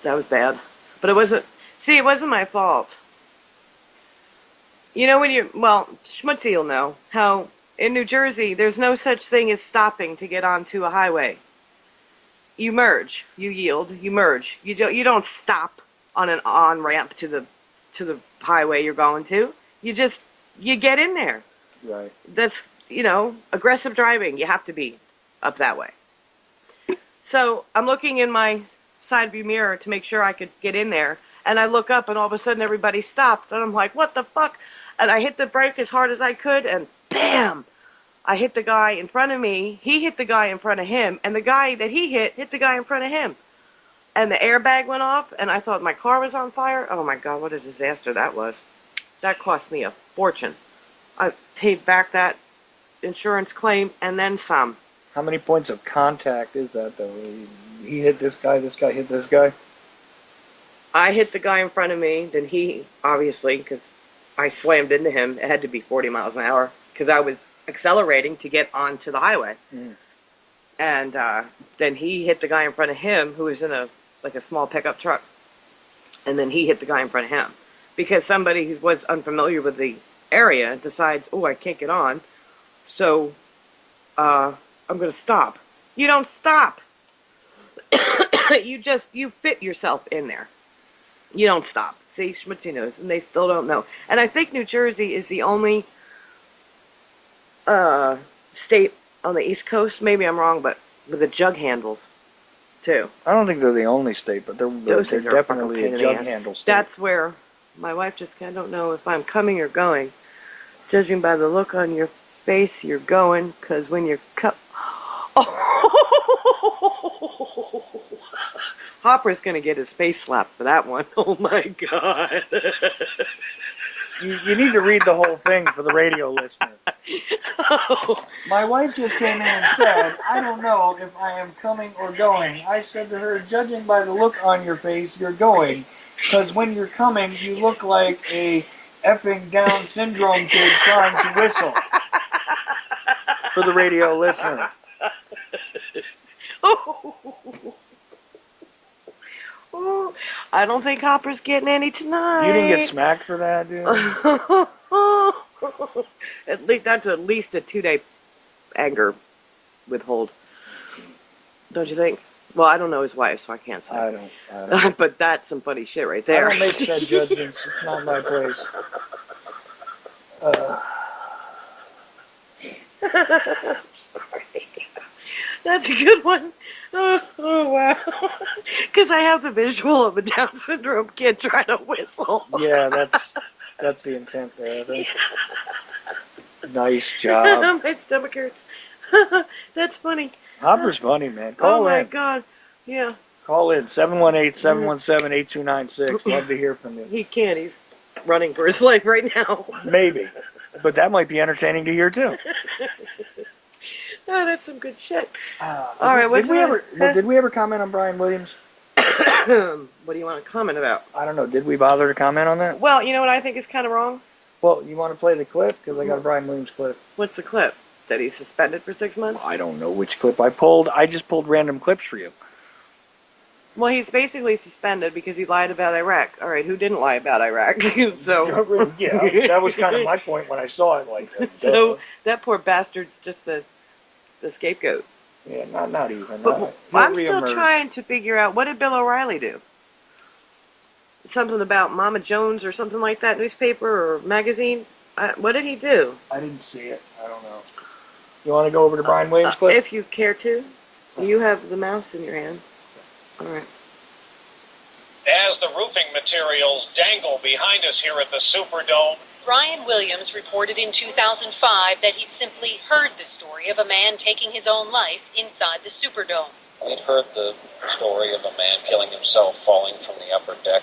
That was bad. But it wasn't. See, it wasn't my fault. You know when Schmutzy will know how in New Jersey there's no such thing as stopping to get onto a highway. You merge, you yield, you merge. You don't stop on an on-ramp to the highway you're going to. You get in there. right. That's, aggressive driving. You have to be up that way. So I'm looking in my side view mirror to make sure I could get in there. And I look up and all of a sudden everybody stopped. And I'm like, what the fuck? And I hit the brake as hard as I could and bam! I hit the guy in front of me. He hit the guy in front of him. And the guy that he hit the guy in front of him. And the airbag went off and I thought my car was on fire. Oh my God, what a disaster that was. That cost me a fortune. I paid back that insurance claim and then some. How many points of contact is that, though? He hit this guy hit this guy? I hit the guy in front of me, then he, obviously, because I slammed into him, it had to be 40 miles an hour, because I was accelerating to get onto the highway. Mm. And then he hit the guy in front of him, who was in a small pickup truck. And then he hit the guy in front of him. Because somebody who was unfamiliar with the area decides, oh, I can't get on, so I'm going to stop. You don't stop. You fit yourself in there. You don't stop. See, Schmutzy knows, and they still don't know. And I think New Jersey is the only state on the East Coast, maybe I'm wrong, but with the jug handles, too. I don't think they're the only state, but they're Those things are a fucking definitely pain a in the jug ass. handle state. That's where my wife just, I don't know if I'm coming or going. Judging by the look on your face, you're going, because when you're Hopper's going to get his face slapped for that one. Oh my God. You need to read the whole thing for the radio listener. Oh. My wife just came in and said, I don't know if I am coming or going. I said to her, judging by the look on your face, you're going. Because when you're coming, you look like a effing Down syndrome kid trying to whistle. For the radio listener. Oh, I don't think Hopper's getting any tonight. You didn't get smacked for that, dude? That's at least a 2-day anger withhold. Don't you think? Well, I don't know his wife, so I can't say. I don't. But that's some funny shit right there. I don't make said judgments. It's not my place. That's a good one. Oh wow. Because I have the visual of a Down syndrome kid trying to whistle. Yeah, that's the intent there, I think. Nice job. My stomach hurts. That's funny. Hopper's funny, man. Call Oh my in. God. Yeah. Call in 718-717-8296. Love to hear from you. He can't. He's running for his life right now. Maybe. But that might be entertaining to hear, too. Oh, that's some good shit. All right, did we ever comment on Brian Williams? What do you want to comment about? I don't know. Did we bother to comment on that? Well, you know what I think is kind of wrong? Well, you want to play the clip? Because I got a Brian Williams clip. What's the clip? That he's suspended for 6 months? I don't know which clip I pulled. I just pulled random clips for you. Well, he's basically suspended because he lied about Iraq. All right, who didn't lie about Iraq? So Yeah, that was kind of my point when I saw it. Like, so that poor bastard's just the scapegoat. yeah, not even. But I'm still trying to figure out, what did Bill O'Reilly do? Something about Mama Jones or something like that, newspaper or magazine? What did he do? I didn't see it. I don't know. You want to go over to Brian Williams' clip? If you care to. You have the mouse in your hand. All right. As the roofing materials dangle behind us here at the Superdome. Brian Williams reported in 2005 that he'd simply heard the story of a man taking his own life inside the Superdome. We'd heard the story of a man killing himself falling from the upper deck.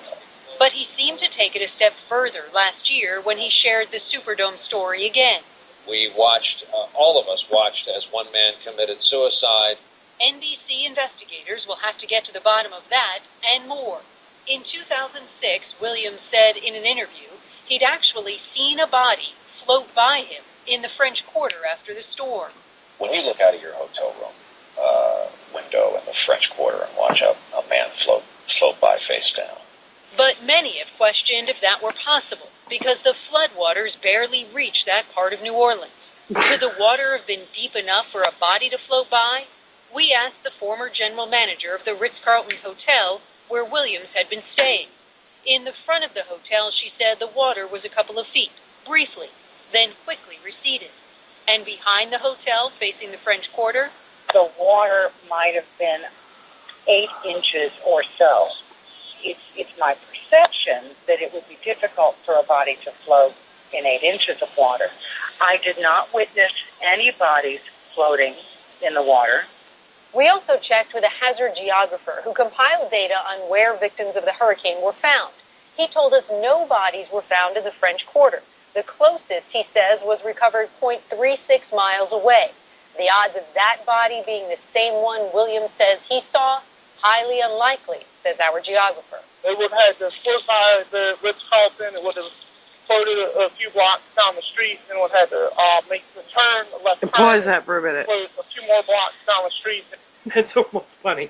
But he seemed to take it a step further last year when he shared the Superdome story again. We watched, all of us watched, as one man committed suicide. NBC investigators will have to get to the bottom of that and more. In 2006, Williams said in an interview he'd actually seen a body float by him in the French Quarter after the storm. When you look out of your hotel room window in the French Quarter and watch a man float by face down. But many have questioned if that were possible, because the floodwaters barely reach that part of New Orleans. Could the water have been deep enough for a body to float by? We asked the former general manager of the Ritz-Carlton Hotel, where Williams had been staying. In the front of the hotel, she said the water was a couple of feet, briefly, then quickly receded. And behind the hotel, facing the French Quarter, the water might have been 8 inches or so. It's my perception that it would be difficult for a body to float in 8 inches of water. I did not witness any bodies floating in the water. We also checked with a hazard geographer who compiled data on where victims of the hurricane were found. He told us no bodies were found in the French Quarter. The closest, he says, was recovered 0.36 miles away. The odds of that body being the same one Williams says he saw, highly unlikely, says our geographer. They would have had to float by the Ritz-Carlton. It would have floated a few blocks down the street and would have to make the turn, the left turn. Pause that for a minute. Float a few more blocks down the street. That's almost funny.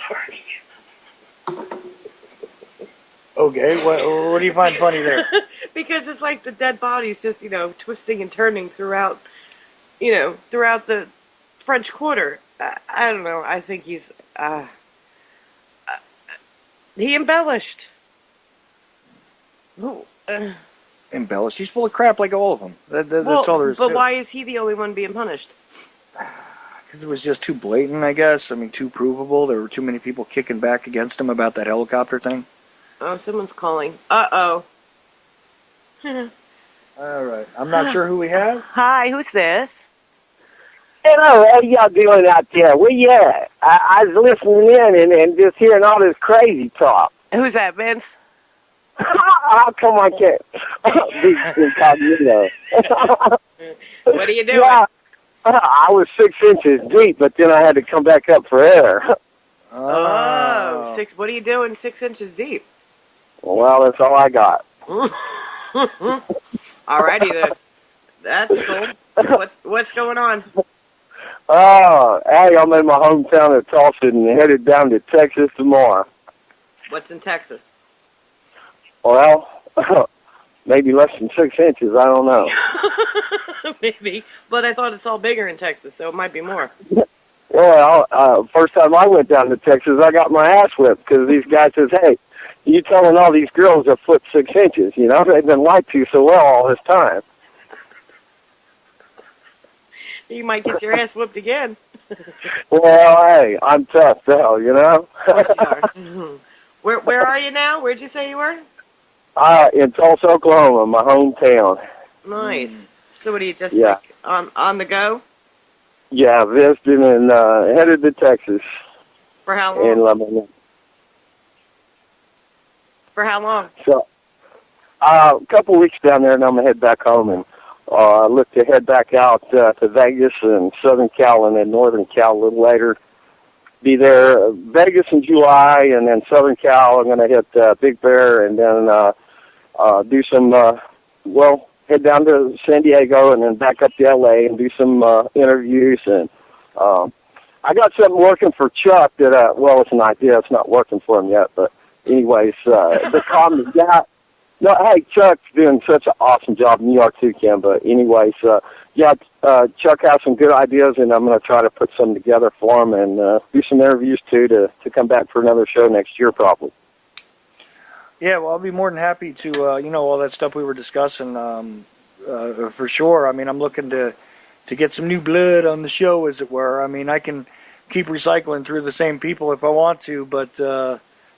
Sorry. Okay, what do you find funny there? Because it's like the dead body's just, twisting and turning throughout the French Quarter. I don't know. I think he embellished. Embellished. He's full of crap like all of them. That's all there is to it. But why is he the only one being punished? Because it was just too blatant, I guess. I mean, too provable. There were too many people kicking back against him about that helicopter thing. Oh, someone's calling. Uh-oh. All right. I'm not sure who we have. Hi, who's this? Hello, how y'all doing out there? Where you at? I was listening in and just hearing all this crazy talk. Who's that, Vince? How come I can't? Big incognito. What are you doing? Yeah, I was 6 inches deep, but then I had to come back up for air. Oh, what are you doing 6 inches deep? Well, that's all I got. Alrighty then. That's cool. What's going on? Oh, hey, I'm in my hometown of Tulsa and headed down to Texas tomorrow. What's in Texas? Well, maybe less than 6 inches. I don't know. Maybe, but I thought it's all bigger in Texas, so it might be more. Well, first time I went down to Texas, I got my ass whipped because these guys says, "Hey, you telling all these girls they're foot 6 inches? You know, they've been lied to so well all this time." You might get your ass whipped again. Well, hey, I'm tough though, you know. Where are you now? Where'd you say you were? In Tulsa, Oklahoma, my hometown. Nice. So what are you just Yeah. like on the go? Yeah, visiting and headed to Texas. For how long? In Lebanon. For how long? So, a couple weeks down there, and I'm gonna head back home and look to head back out to Vegas and Southern Cal and then Northern Cal a little later. Be there Vegas in July, and then Southern Cal. I'm gonna hit Big Bear, and then do some head down to San Diego, and then back up to LA and do some interviews. And I got something working for Chuck that it's an idea. It's not working for him yet, but anyways, the common guy. No, hey, Chuck's doing such an awesome job in New York too, Kim. But anyways, Chuck has some good ideas, and I'm going to try to put some together for him and do some interviews too to come back for another show next year, probably. Yeah, well, I'll be more than happy to, all that stuff we were discussing, for sure. I mean, I'm looking to get some new blood on the show, as it were. I mean, I can keep recycling through the same people if I want to, but,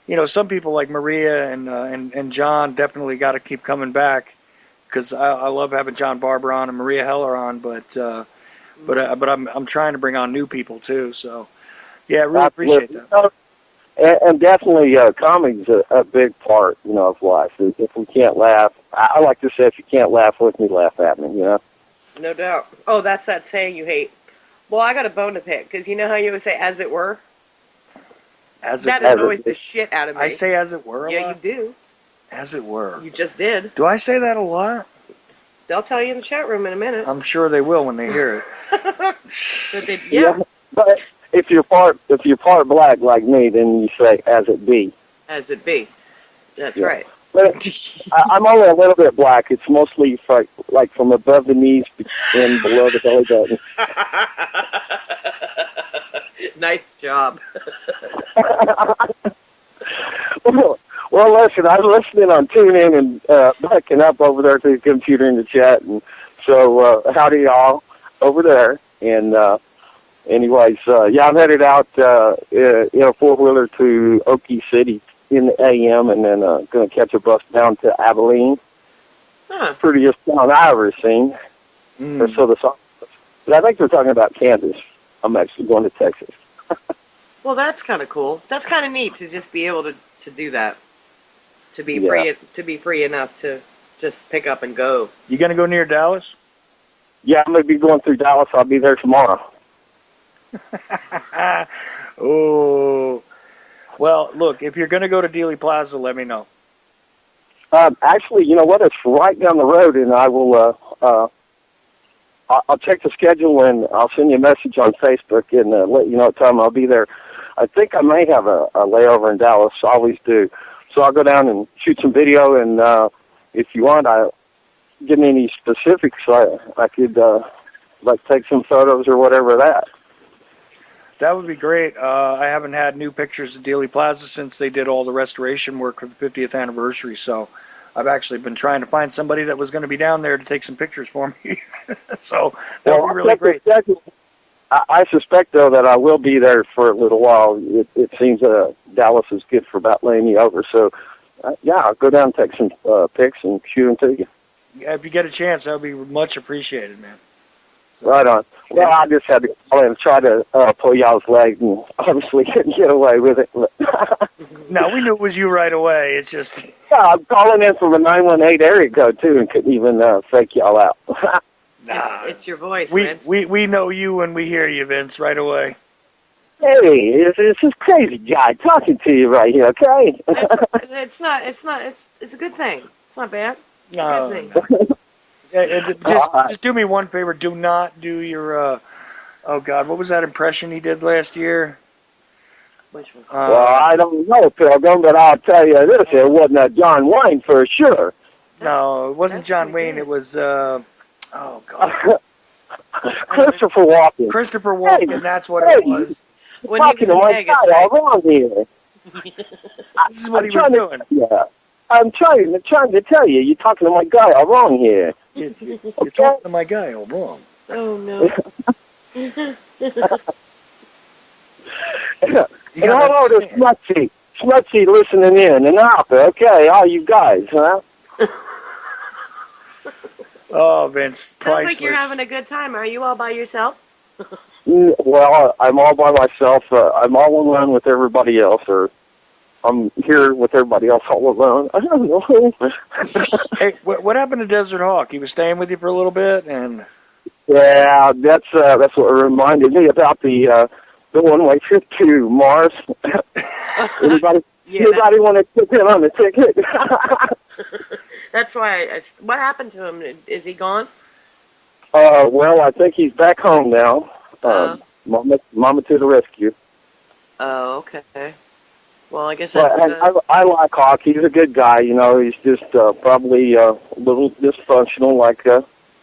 you know, some people like Maria and John definitely got to keep coming back because I love having John Barber on and Maria Heller on, but I'm trying to bring on new people too. So yeah, I really appreciate that. And definitely, comedy's a big part, you know, of life. If we can't laugh, I like to say, if you can't laugh with me, laugh at me, you know? No doubt. Oh, that's that saying you hate. Well, I got a bone to pick, because you know how you always say, as it were? That annoys the shit out of me. I say as it were a Yeah, lot? you do. As it were. You just did. Do I say that a lot? They'll tell you in the chat room in a minute. I'm sure they will when they hear it. But yeah. But if you're part black like me, then you say as it be. As it be. That's right. But I'm only a little bit black. It's mostly like from above the knees and below the belly button. Nice job. Well, listen, I was listening on TuneIn and backing up over there to the computer in the chat, and so howdy y'all over there. And anyways, yeah, I'm headed out in a four-wheeler to Okie City in the AM, and then going to catch a bus down to Abilene. Huh. Prettiest town I've ever seen. Or so the song. But I think they're talking about Kansas. I'm actually going to Texas. Well, that's kind of cool. That's kind of neat to just be able to do that. To be free enough to just pick up and go. You gonna go near Dallas? Yeah, I'm gonna be going through Dallas. I'll be there tomorrow. Oh, well, look, if you're gonna go to Dealey Plaza, let me know. Actually, you know what? It's right down the road, and I will. I'll check the schedule, and I'll send you a message on Facebook and let you know what time I'll be there. I think I may have a layover in Dallas. I always do. So I'll go down and shoot some video, and if you want, give me any specifics. I could like take some photos or whatever of that. That would be great. I haven't had new pictures of Dealey Plaza since they did all the restoration work for the 50th anniversary. So I've actually been trying to find somebody that was going to be down there to take some pictures for me. So that would be really great. I suspect, though, that I will be there for a little while. It seems Dallas is good for about laying me over. So, yeah, I'll go down and take some pics and shoot them to you. Yeah, if you get a chance, that would be much appreciated, man. Right on. Well, I just had to call and try to pull y'all's leg, and obviously couldn't get away with it. No, we knew it was you right away. It's just... Yeah, I'm calling in from a 918 area code, too, and couldn't even fake y'all out. Nah, it's your voice, Vince. We know you when we hear you, Vince, right away. Hey, it's this crazy guy talking to you right here, okay? It's a good thing. It's not bad. It's no, a good thing. Just do me one favor. Do not do your, oh, God, what was that impression he did last year? Which one? Well, I don't know, Pilgrim, but I'll tell you this. It wasn't a John Wayne for sure. No, it wasn't John Wayne. It was, oh, God. Christopher Walken. Christopher Walken, hey, that's what it was. When he was in Vegas, all wrong here. This is what he was doing. Yeah. I'm trying to tell you, you're talking to my guy all wrong here. You're talking to my guy all wrong. Oh, no. And hello to Smutsy listening in, and Alpha, okay, all you guys, huh? Oh, Vince, priceless. Sounds like you're having a good time. Are you all by yourself? Well, I'm all by myself. I'm all alone with everybody else, or I'm here with everybody else all alone. I don't know. Hey, what happened to Desert Hawk? He was staying with you for a little bit, and yeah, that's what reminded me about the one-way trip to Mars. Anybody want to tip in on the ticket? That's why. What happened to him? Is he gone? Well, I think he's back home now. Mama to the rescue. Oh, okay. Well, I guess that's I like Hawk. He's a good guy. You know, he's just probably a little dysfunctional, like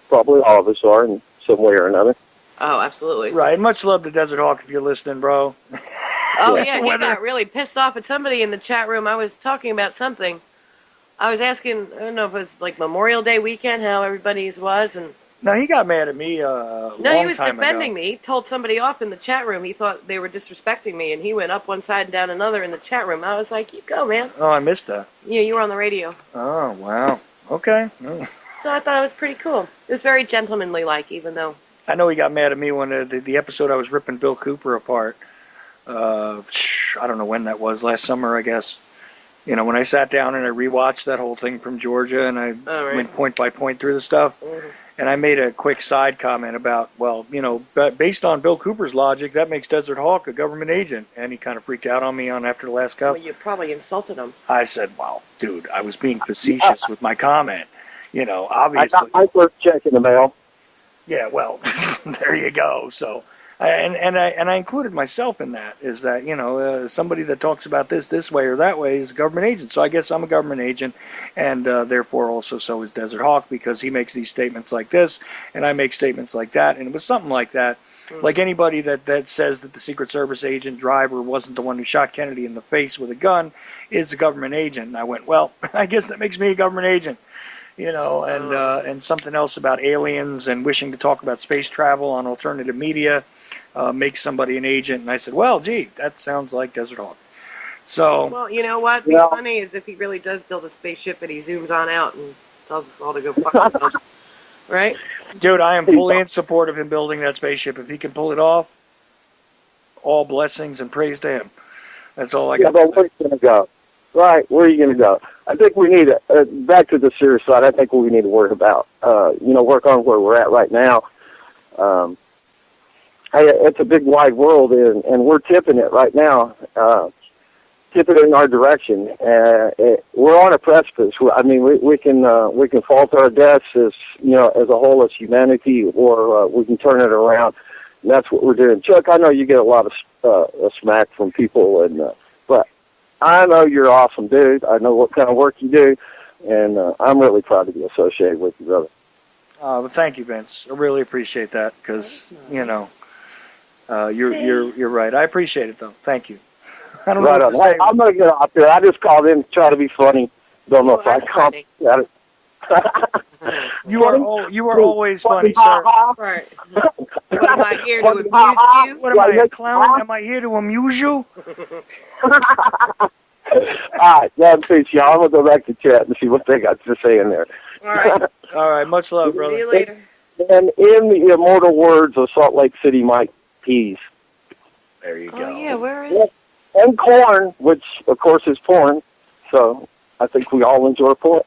probably all of us are in some way or another. Oh, absolutely. Right. Much love to Desert Hawk if you're listening, bro. Oh, yeah. He got really pissed off at somebody in the chat room. I was talking about something. I was asking, I don't know if it was like Memorial Day weekend, how everybody's was, and No, he got mad at me No, long he was time defending ago. me. He told somebody off in the chat room. He thought they were disrespecting me, and he went up one side and down another in the chat room. I was like, you go, man. Oh, I missed that. Yeah, you were on the radio. Oh, wow. Okay. So I thought it was pretty cool. It was very gentlemanly-like, even though... I know he got mad at me when the episode I was ripping Bill Cooper apart. I don't know when that was, last summer, I guess. You know, when I sat down and I rewatched that whole thing from Georgia and I went point by point through the stuff, and I made a quick side comment about, well, you know, based on Bill Cooper's logic, that makes Desert Hawk a government agent. And he kind of freaked out on me after the last cup. Well, you probably insulted him. I said, well, dude, I was being facetious with my comment. You know, obviously. I got my first check in the mail. Yeah, well, there you go. So, and I included myself in that. Is that, you know, somebody that talks about this way or that way is a government agent. So I guess I'm a government agent, and therefore also so is Desert Hawk, because he makes these statements like this, and I make statements like that, and it was something like that. Like anybody that says that the Secret Service agent driver wasn't the one who shot Kennedy in the face with a gun is a government agent. And I went, well, I guess that makes me a government agent. You know, and something else about aliens and wishing to talk about space travel on alternative media makes somebody an agent. And I said, well, gee, that sounds like Desert Hawk. So, well, you know what? What's funny is if he really does build a spaceship and he zooms on out and tells us all to go fuck ourselves, right? Dude, I am fully in support of him building that spaceship. If he can pull it off, all blessings and praise to him. That's all I got to say. Where are you going to go? Right, where are you going to go? I think we need back to the serious side. I think what we need to worry about, work on where we're at right now. It's a big wide world, and we're tipping it right now, tipping it in our direction. We're on a precipice. I mean, we can falter our deaths as as a whole as humanity, or we can turn it around. And that's what we're doing. Chuck, I know you get a lot of smack from people, but I know you're awesome, dude. I know what kind of work you do, and I'm really proud to be associated with you, brother. Well, thank you, Vince. I really appreciate that, because you're right. I appreciate it, though. Thank you. I don't know what to say. Hey, I'm gonna get out there. I just called in to try to be funny. Don't know if I caught it. You are always funny, sir. Right. What am I here to amuse you? What am I, a clown? Am I here to amuse you? All right, yeah, peace, y'all. I'm gonna go back to chat and see what they got to say in there. All right. All right. Much love, brother. See you later. And in the immortal words of Salt Lake City Mike, peace. There you go. Oh yeah, where is? And corn, which of course is porn. So I think we all enjoy porn.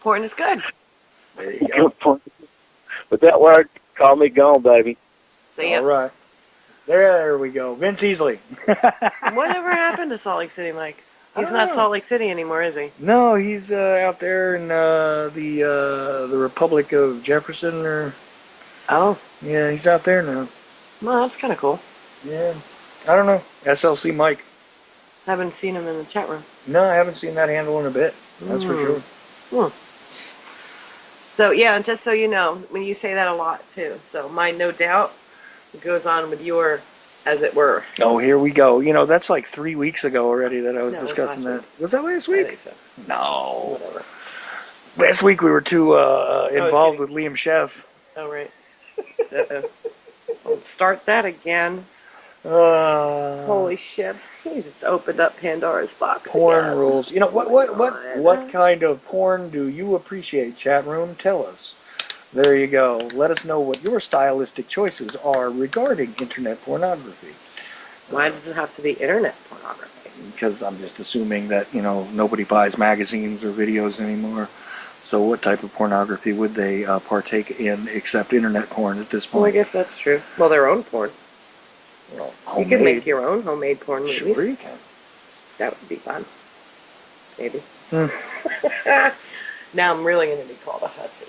Porn is good. There you go. But that word, call me gone, baby. See ya. All right. There we go. Vince Easley. Whatever happened to Salt Lake City, Mike? He's not Salt Lake City anymore, is he? No, he's out there in the Republic of Jefferson, or. Oh. Yeah, he's out there now. Well, that's kind of cool. Yeah. I don't know. SLC Mike. Haven't seen him in the chat room. No, I haven't seen that handle in a bit. That's for sure. So, yeah, just so you know, when you say that a lot, too. So, my no doubt goes on with your, as it were. Oh, here we go. You know, that's like 3 weeks ago already that I was discussing that. Was that last week? I think so. No. Whatever. Last week we were too involved with Liam Sheff. Oh, right. Don't start that again. Holy shit. He just opened up Pandora's box. Porn again. rules. You know, what kind of porn do you appreciate, chat room? Tell us. There you go. Let us know what your stylistic choices are regarding internet pornography. Why does it have to be internet pornography? Because I'm just assuming that, nobody buys magazines or videos anymore. So what type of pornography would they partake in except internet porn at this point? Well, I guess that's true. Well, their own porn. Well, you can make your own homemade porn movies. Sure you can. That would be fun. Maybe. Now I'm really going to be called a hussy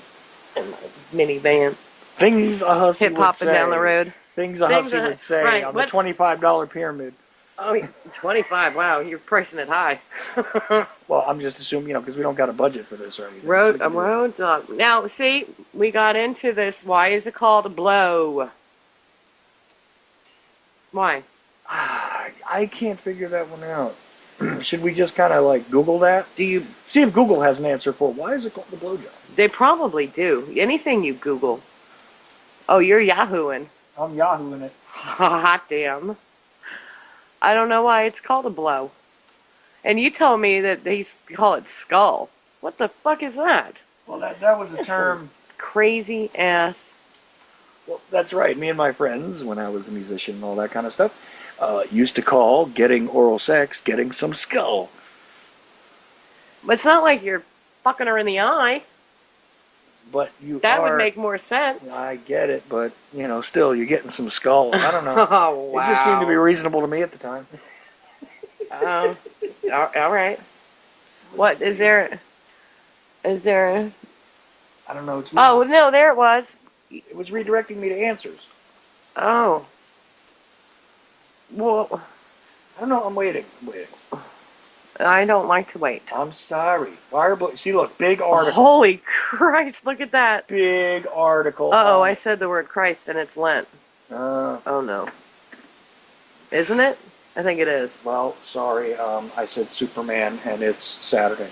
in my minivan. Things a hussy would say. Hip-hopping down the road. Things a hussy would say on the $25 pyramid. Oh, 25. Wow, you're pricing it high. Well, I'm just assuming, because we don't got a budget for this or anything. Road dog. Now, see, we got into this. Why is it called a blow? Why? I can't figure that one out. Should we just kind of like Google that? Do you? See if Google has an answer for why is it called the blowjob? They probably do. Anything you Google. Oh, you're Yahooing. I'm Yahooing it. Hot damn. I don't know why it's called a blow. And you told me that they call it skull. What the fuck is that? Well, that was a That's term. Crazy ass. Well, that's right. Me and my friends, when I was a musician and all that kind of stuff, used to call getting oral sex getting some skull. But it's not like you're fucking her in the eye. But you That are, would make more sense. I get it, but, you know, still, you're getting some skull. I don't know. Oh, wow. It just seemed to be reasonable to me at the time. Oh, all right. What is there? Is there? I don't know. It's Oh no, there it was. It was redirecting me to answers. Oh. Well, I don't know. I'm waiting. I don't like to wait. I'm sorry. Fireball. See, look, big article. Holy Christ! Look at that. Big article. Oh, I said the word Christ and it's Lent. Oh no. Isn't it? I think it is. Well, sorry. I said Superman, and it's Saturday.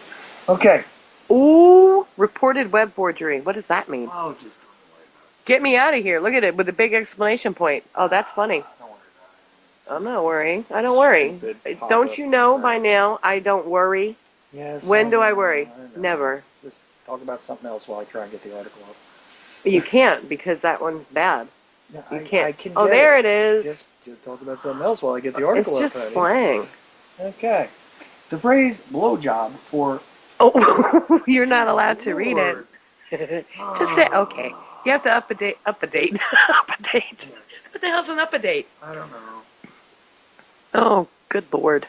Okay. Ooh, reported web forgery. What does that mean? Oh, just get me out of here. Look at it with a big exclamation point. Oh, that's funny. I'm not worrying. I don't worry. Don't you know by now I don't worry? Yes. When do I worry? Never. Let's talk about something else while I try and get the article up. You can't because that one's bad. No, You can't. I can Oh, get there it is. Just talk about something else while I get the article It's up. just slang. Okay. The phrase blowjob for... Oh, you're not allowed to read it. Just say, okay. You have to up a date. Up a date. What the hell's an up a date? I don't know. Oh, good Lord.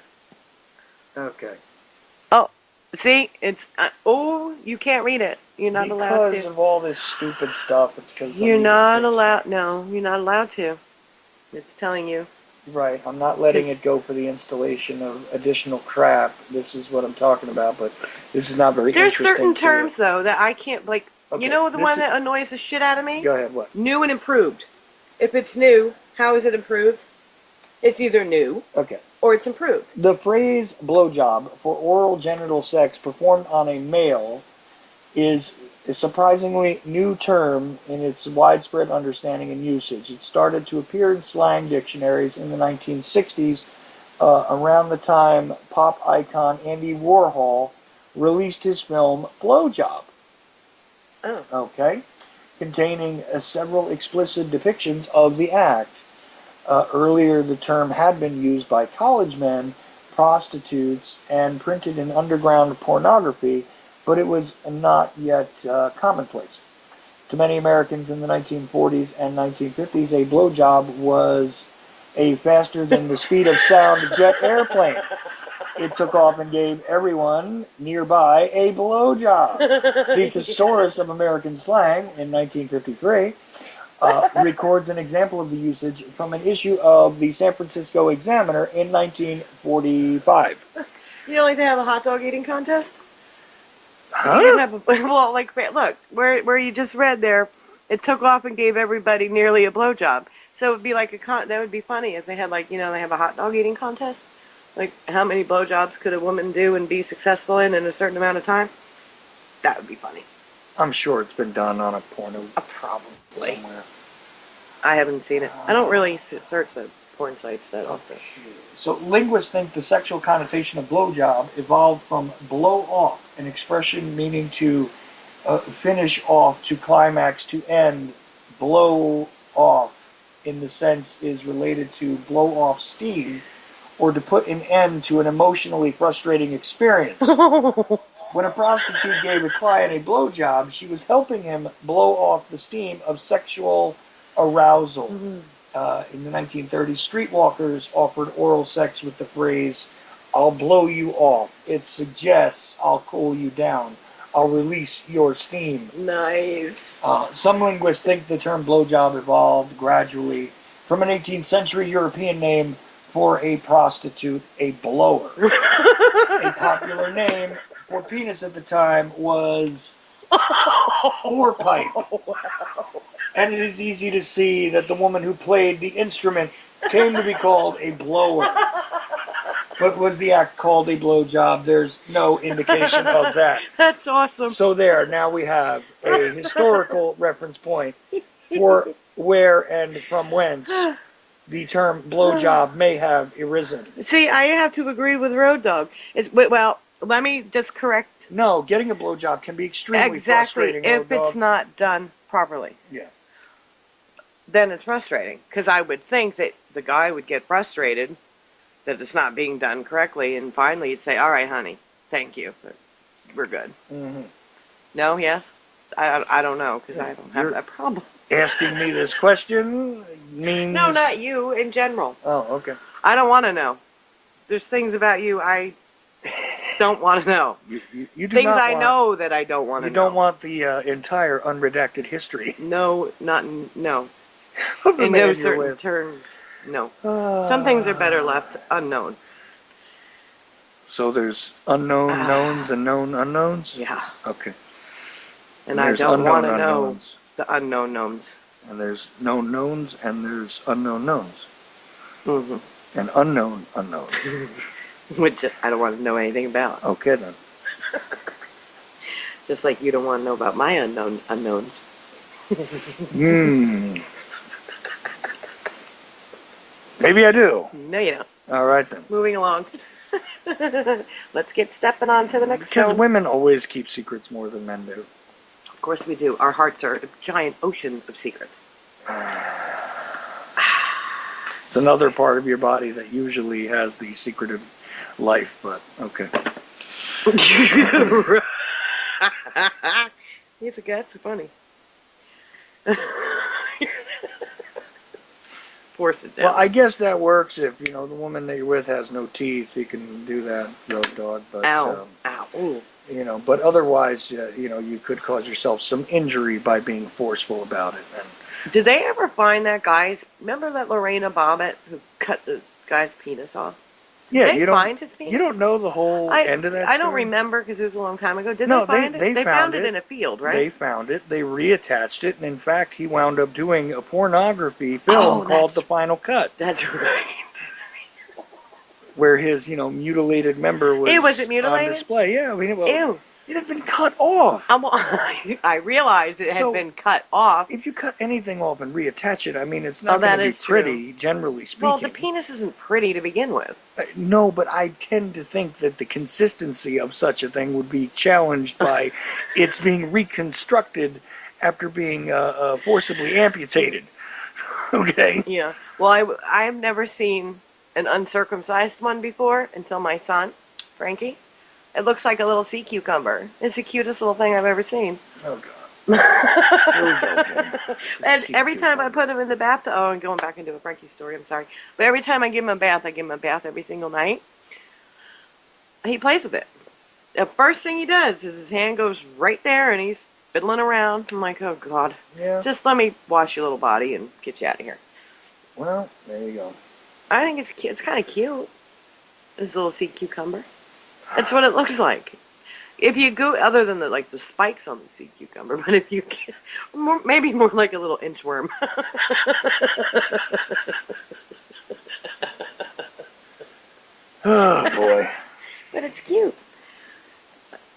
Okay. Oh, see? It's, you can't read it. You're not allowed to. Because of all this stupid stuff, it's because... You're not allowed, no, you're not allowed to. It's telling you. Right, I'm not letting it go for the installation of additional crap. This is what I'm talking about, but this is not very interesting. There's certain terms, though, that I can't, like, Okay, you know the one that annoys the shit out of me? Go ahead, what? New and improved. If it's new, how is it improved? It's either new Okay. or it's improved. The phrase blowjob for oral genital sex performed on a male is a surprisingly new term in its widespread understanding and usage. It started to appear in slang dictionaries in the 1960s, around the time pop icon Andy Warhol released his film Blowjob. Oh. Okay. Containing several explicit depictions of the act. Earlier, the term had been used by college men, prostitutes, and printed in underground pornography, but it was not yet commonplace. To many Americans in the 1940s and 1950s, a blowjob was a faster than the speed of sound jet airplane. It took off and gave everyone nearby a blowjob. The Thesaurus of American Slang in 1953 records an example of the usage from an issue of the San Francisco Examiner in 1945. You know, like they have a hot dog eating contest? Huh? You didn't have a, well, like, look, where you just read there, it took off and gave everybody nearly a blowjob. So it would be like that would be funny if they had, like, you know, they have a hot dog eating contest. Like, how many blowjobs could a woman do and be successful in a certain amount of time? That would be funny. I'm sure it's been done on a porno probably somewhere. I haven't seen it. I don't really search the porn sites that often. So linguists think the sexual connotation of blowjob evolved from blow off, an expression meaning to finish off, to climax, to end. Blow off, in the sense, is related to blow off steam, or to put an end to an emotionally frustrating experience. When a prostitute gave a client a blowjob, she was helping him blow off the steam of sexual arousal. In the 1930s, streetwalkers offered oral sex with the phrase, "I'll blow you off." It suggests, "I'll cool you down. I'll release your steam." Nice. Some linguists think the term blowjob evolved gradually from an 18th century European name for a prostitute, a blower. A popular name for penis at the time was forepipe. And it is easy to see that the woman who played the instrument came to be called a blower. But was the act called a blowjob? There's no indication of that. That's awesome. So there, now we have a historical reference point for where and from whence the term blowjob may have arisen. See, I have to agree with Road Dog. Well, let me just correct. No, getting a blowjob can be extremely Exactly, frustrating. if Road it's Dog. not done properly. Yeah. Then it's frustrating. Because I would think that the guy would get frustrated that it's not being done correctly, and finally he'd say, all right, honey, thank you, but we're good. Mm-hmm. No, yes? I don't know, because I don't have that problem. Asking me this question means... No, not you, in general. Oh, okay. I don't want to know. There's things about you I don't want to know. You do things not I want, know that I don't want to know. You don't want the entire unredacted history. No, no. Of the In man no you're certain with. term, no. Some things are better left unknown. So there's unknown knowns and known unknowns? Yeah. Okay. And I don't want to know unknowns. the unknown knowns. And there's known knowns and there's unknown knowns. Mm-hmm. And unknown unknowns. Which I don't want to know anything about. Okay then. Just like you don't want to know about my unknown unknowns. Maybe I do. No, you don't. All right then. Moving along. Let's get stepping on to the next Because show. women always keep secrets more than men do. Of course we do. Our hearts are a giant ocean of secrets. It's another part of your body that usually has the secretive life, but okay. That's funny. Force it down. Well, I guess that works if, the woman that you're with has no teeth. You can do that, Road Dog. But, ow. Ooh. But otherwise, you could cause yourself some injury by being forceful about it. And Did they ever find that guy's... Remember that Lorena Bobbitt who cut the guy's penis off? yeah, Did they find his penis? You don't know the whole end of that I don't story? remember because it was a long time ago. Did No, they find it? they found it it in a field, right? They found it. They reattached it. And in fact, he wound up doing a pornography film called The Final Cut. That's right. Where his, mutilated member was it mutilated? on display. Yeah, I mean, Ew. It had been cut off. I realized it had been cut off. If you cut anything off and reattach it, I mean, it's not that going to be is true. pretty, generally speaking. Well, the penis isn't pretty to begin with. No, but I tend to think that the consistency of such a thing would be challenged by its being reconstructed after being forcibly amputated. Okay? Yeah. Well, I've never seen an uncircumcised one before until my son, Frankie. It looks like a little sea cucumber. It's the cutest little thing I've ever seen. Oh, God. Here we go, Jen. And every time I put him in the bathtub, I'm going back into a Frankie story, I'm sorry. But every time I give him a bath, I give him a bath every single night. He plays with it. The first thing he does is his hand goes right there and he's fiddling around. I'm like, oh, God. Yeah. Just let me wash your little body and get you out of here. Well, there you go. I think it's cute. It's kind of cute. This little sea cucumber. That's what it looks like. If you go, other than the spikes on the sea cucumber, but if you can, maybe more like a little inchworm. Oh, boy. But it's cute.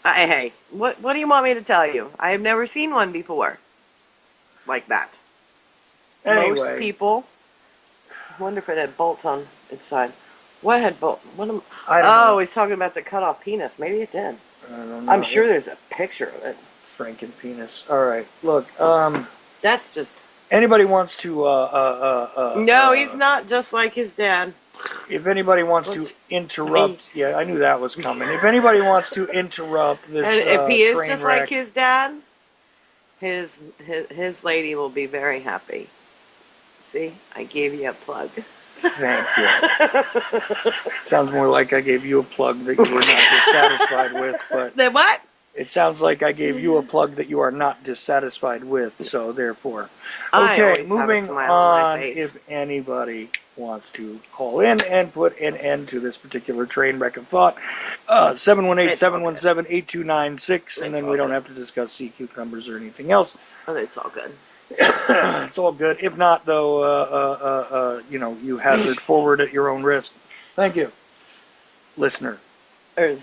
Hey, what do you want me to tell you? I have never seen one before. Like that. Anyway. Most people. I wonder if it had bolts on its side. What had bolts? I don't know. He's talking about the cut off penis. Maybe it did. I don't know. I'm sure there's a picture of it. Franken penis. All right. Look, That's just... anybody wants to, No, he's not just like his dad. If anybody wants to interrupt, yeah, I knew that was coming. If anybody wants to interrupt this, And if he is train just wreck, like his dad, his lady will be very happy. See, I gave you a plug. thank you. Sounds more like I gave you a plug that you were not dissatisfied with, but The what? it sounds like I gave you a plug that you are not dissatisfied with. So therefore, I okay, always have a moving smile on my on. face. If anybody wants to call in and put an end to this particular train wreck of thought, 718-717-8296, and then we don't have to discuss sea cucumbers or anything else. Oh, it's all good. It's all good. If not, though, you hazard forward at your own risk. Thank you. Listener. Or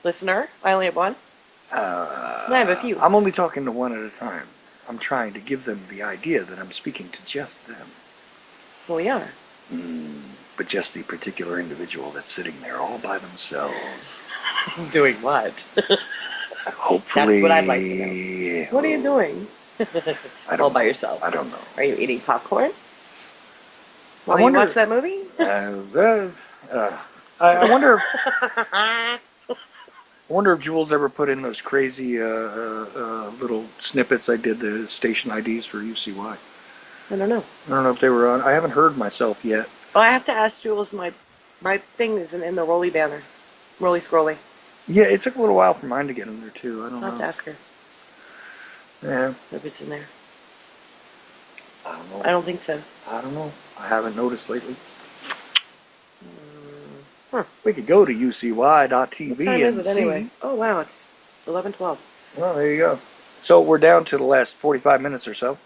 listener? I only have one? I have a few. I'm only talking to one at a time. I'm trying to give them the idea that I'm speaking to just them. Well, we are. But just the particular individual that's sitting there all by themselves. Doing what? Hopefully. That's what I'd like to know. What are you doing? All by yourself. I don't know. Are you eating popcorn? While I wonder, you watch that movie? I wonder. I wonder if Jules ever put in those crazy little snippets I did, the station IDs for UCY. I don't know. I don't know if they were on. I haven't heard myself yet. Well, I have to ask Jules. My thing isn't in the Rolly banner. Rolly Scrolly. Yeah, it took a little while for mine to get in there too. I don't know. I'll have to ask her Yeah. if it's in there. I don't know. I don't think so. I don't know. I haven't noticed lately. Huh. We could go to ucy.tv What time and is it see. anyway? Oh, wow, it's 11:12. Well, there you go. So we're down to the last 45 minutes or so.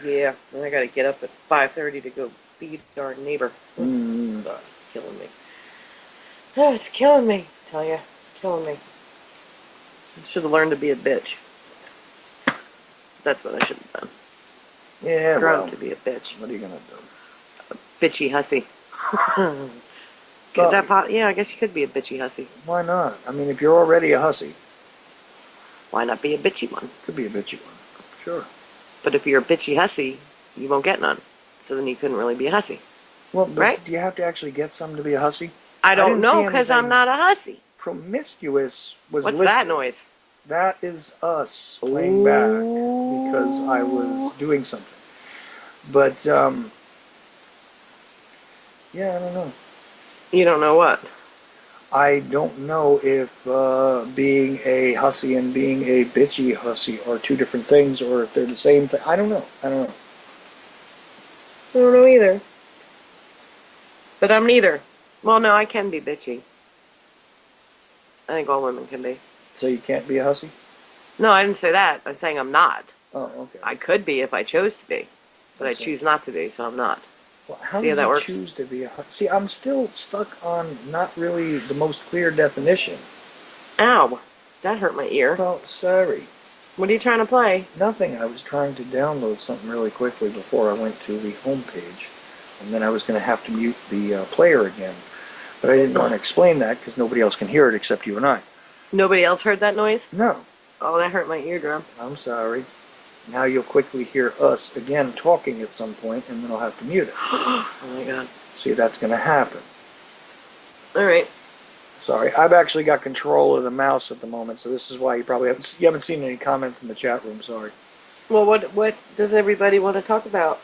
Yeah, and I got to get up at 5:30 to go feed our neighbor. Mm. Oh, it's killing me. Oh, it's killing me. I tell you, it's killing me. I should have learned to be a bitch. That's what I should have done. Yeah, Grown well, to be a bitch. what are you gonna do? A bitchy hussy. Yeah, I guess you could be a bitchy hussy. Why not? I mean, if you're already a hussy, Why not be a bitchy one? could be a bitchy one. Sure. But if you're a bitchy hussy, you won't get none. So then you couldn't really be a hussy. Well, but right? do you have to actually get some to be a hussy? I don't didn't know see because I'm anything not a hussy. Promiscuous was What's listed. that noise? That is us playing back because I was doing something. But, yeah, I don't know. You don't know what? I don't know if being a hussy and being a bitchy hussy are two different things or if they're the same thing. I don't know. I don't know either. But I'm neither. Well, no, I can be bitchy. I think all women can be. So you can't be a hussy? No, I didn't say that. I'm saying I'm not. Oh, okay. I could be if I chose to be. But I choose not to be, so I'm not. Well, how See do how that you works? choose to be a hussy? See, I'm still stuck on not really the most clear definition. Ow. That hurt my ear. Well, sorry. What are you trying to play? Nothing. I was trying to download something really quickly before I went to the home page. And then I was going to have to mute the player again. But I didn't want to explain that because nobody else can hear it except you and I. Nobody else heard that noise? No. Oh, that hurt my eardrum. I'm sorry. Now you'll quickly hear us again talking at some point, and then I'll have to mute it. Oh my god. See, that's going to happen. Alright. Sorry, I've actually got control of the mouse at the moment, so this is why you probably haven't seen any comments in the chat room. Sorry. Well, what does everybody want to talk about?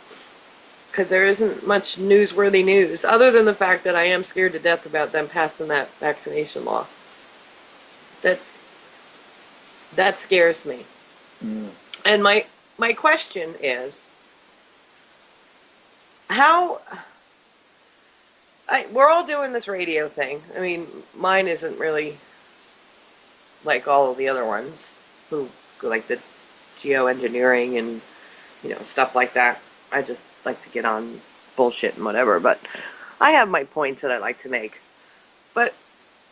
Because there isn't much newsworthy news, other than the fact that I am scared to death about them passing that vaccination law. That scares me. Mm. And my question is, we're all doing this radio thing. I mean, mine isn't really like all of the other ones who like the geoengineering and, stuff like that. I just like to get on bullshit and whatever, but I have my points that I like to make. But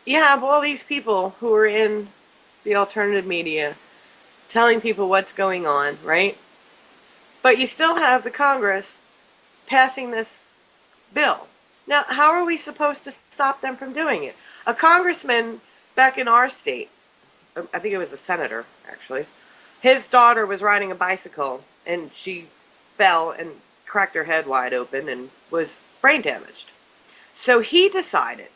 you have all these people who are in the alternative media telling people what's going on, right? But you still have the Congress passing this bill. Now, how are we supposed to stop them from doing it? A congressman back in our state, I think it was a senator, actually, his daughter was riding a bicycle, and she fell and cracked her head wide open and was brain damaged. So he decided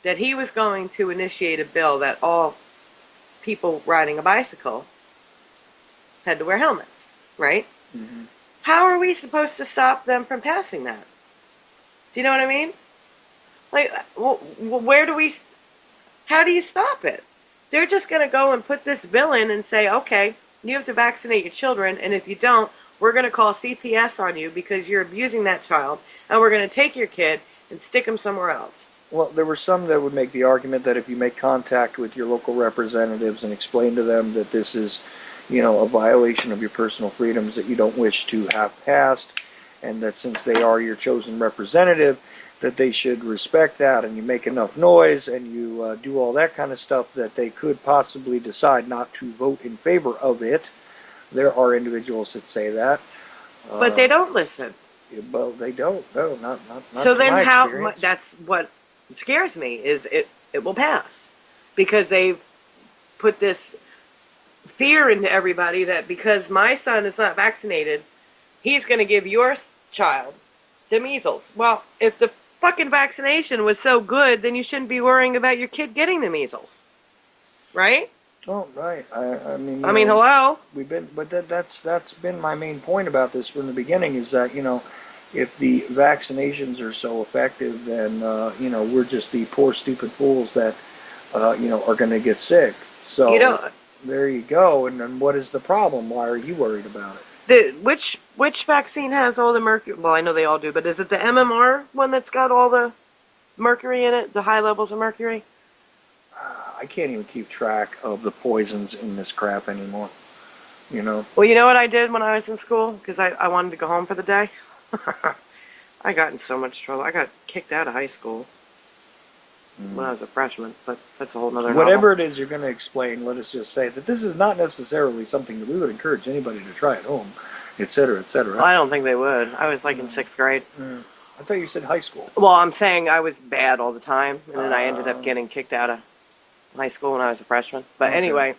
that he was going to initiate a bill that all people riding a bicycle had to wear helmets, right? Mm-hmm. How are we supposed to stop them from passing that? Do you know what I mean? Like, how do you stop it? They're just going to go and put this bill in and say, okay, you have to vaccinate your children, and if you don't, we're going to call CPS on you because you're abusing that child, and we're going to take your kid and stick him somewhere else. Well, there were some that would make the argument that if you make contact with your local representatives and explain to them that this is, a violation of your personal freedoms that you don't wish to have passed, and that since they are your chosen representative, that they should respect that, and you make enough noise and you do all that kind of stuff that they could possibly decide not to vote in favor of it. There are individuals that say that. But they don't listen. Well, they don't. No, not So to then my how, experience. that's what scares me, is it will pass. Because they've put this fear into everybody that because my son is not vaccinated, he's going to give your child the measles. Well, if the fucking vaccination was so good, then you shouldn't be worrying about your kid getting the measles. Right? Oh, right. I mean, hello? We've been, but that's been my main point about this from the beginning, is that, if the vaccinations are so effective, then we're just the poor stupid fools that are going to get sick. So there you go. And then what is the problem? Why are you worried about it? Which vaccine has all the mercury? Well, I know they all do, but is it the MMR one that's got all the mercury in it? The high levels of mercury? I can't even keep track of the poisons in this crap anymore. Well, you know what I did when I was in school? Because I wanted to go home for the day. I got in so much trouble. I got kicked out of high school when I was a freshman, but that's a whole nother Whatever novel. it is you're going to explain, let us just say that this is not necessarily something that we would encourage anybody to try at home, et cetera, et cetera. Well, I don't think they would. I was like in 6th grade. I thought you said high school. Well, I'm saying I was bad all the time, and then I ended up getting kicked out of high school when I was a freshman. But anyway,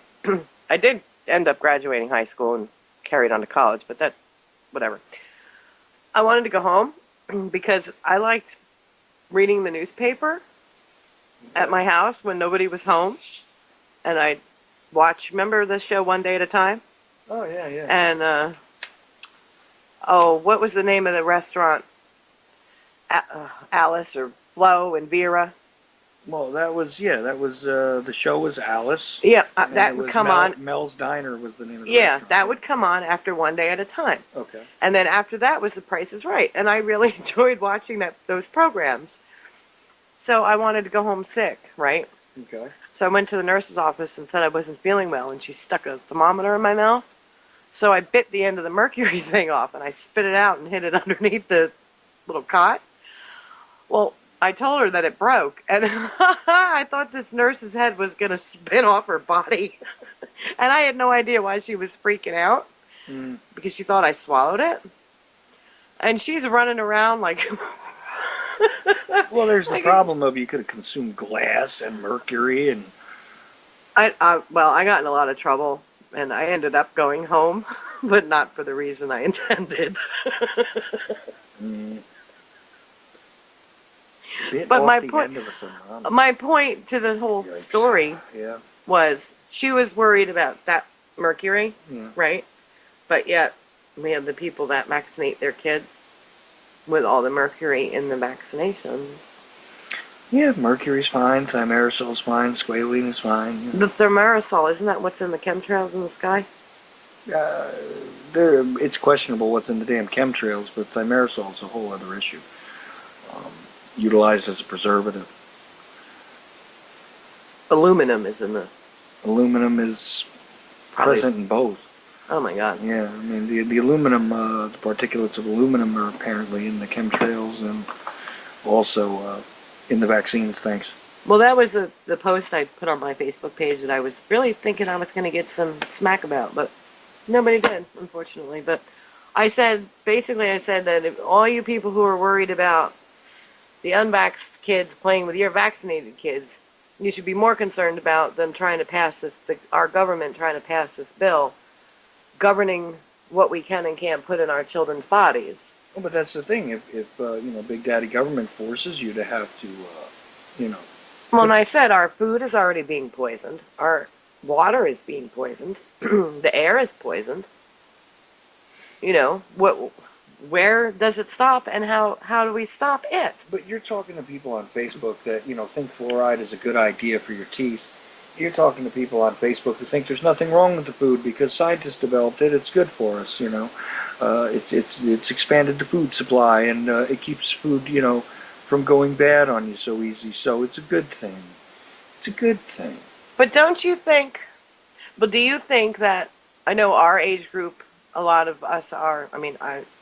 I did end up graduating high school and carried on to college, but whatever. I wanted to go home because I liked reading the newspaper at my house when nobody was home, and I'd watch, remember the show One Day at a Time? Oh, yeah, yeah. And, what was the name of the restaurant? Alice or Flo and Vera. Well, the show was Alice. Yeah, that would come on. Mel's Diner was the name of the Yeah, restaurant. that would come on after One Day at a Time. Okay. And then after that was The Price is Right. And I really enjoyed watching those programs. So I wanted to go home sick, right? Okay. So I went to the nurse's office and said I wasn't feeling well, and she stuck a thermometer in my mouth. So I bit the end of the mercury thing off, and I spit it out and hid it underneath the little cot. Well, I told her that it broke, and I thought this nurse's head was going to spin off her body. And I had no idea why she was freaking out, because she thought I swallowed it. And she's running around like... Well, there's the problem of you could have consumed glass and mercury, and... I got in a lot of trouble, and I ended up going home, but not for the reason I intended. But my point to the whole story was she was worried about that mercury, right? But yet we have the people that vaccinate their kids with all the mercury in the vaccinations. Yeah, mercury's fine, thimerosol's fine, squalene's fine. The thimerosal, isn't that what's in the chemtrails in the sky? It's questionable what's in the damn chemtrails, but thimerosol's a whole other issue. Utilized as a preservative. Aluminum is in the... Aluminum is present in both. Oh my God. Yeah, I mean, the aluminum, the particulates of aluminum are apparently in the chemtrails and also in the vaccines, thanks. Well, that was the post I put on my Facebook page that I was really thinking I was going to get some smack about, but nobody did, unfortunately. But I said that if all you people who are worried about the unvaxxed kids playing with your vaccinated kids, you should be more concerned about them trying to pass our government trying to pass this bill governing what we can and can't put in our children's bodies. Well, but that's the thing. If Big Daddy government forces you to have to, Well, and I said our food is already being poisoned. Our water is being poisoned. The air is poisoned. Where does it stop, and how do we stop it? But you're talking to people on Facebook that, think fluoride is a good idea for your teeth. You're talking to people on Facebook who think there's nothing wrong with the food because scientists developed it. It's good for us, It's expanded the food supply, and it keeps food, from going bad on you so easy. So it's a good thing. It's a good thing. But do you think that, I know our age group, a lot of us are,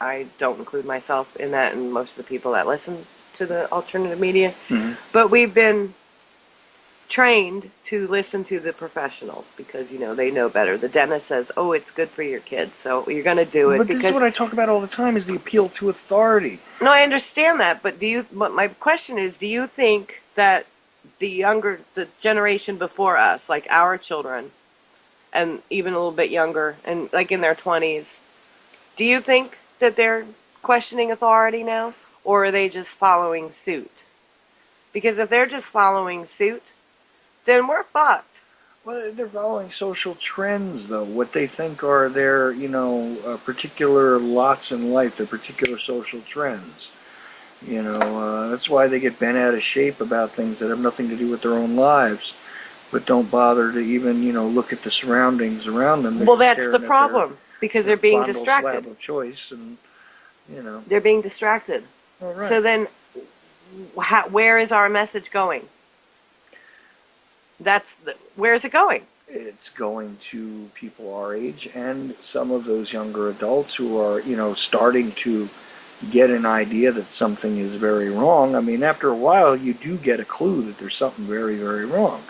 I don't include myself in that, and most of the people that listen to the alternative media. Mm-hmm. But we've been trained to listen to the professionals because, they know better. The dentist says, oh, it's good for your kids, so you're going to do it. But this is what I talk about all the time, is the appeal to authority. No, I understand that, but my question is, do you think that the generation before us, like our children, and even a little bit younger, and like in their 20s, do you think that they're questioning authority now, or are they just following suit? Because if they're just following suit, then we're fucked. Well, they're following social trends, though. What they think are their, particular lots in life, their particular social trends. That's why they get bent out of shape about things that have nothing to do with their own lives, but don't bother to even, look at the surroundings around them. Well, that's the problem, because they're being distracted. Slab of choice, and they're being distracted. All right. So then, where is our message going? Where is it going? It's going to people our age and some of those younger adults who are, starting to get an idea that something is very wrong. I mean, after a while, you do get a clue that there's something very, very wrong.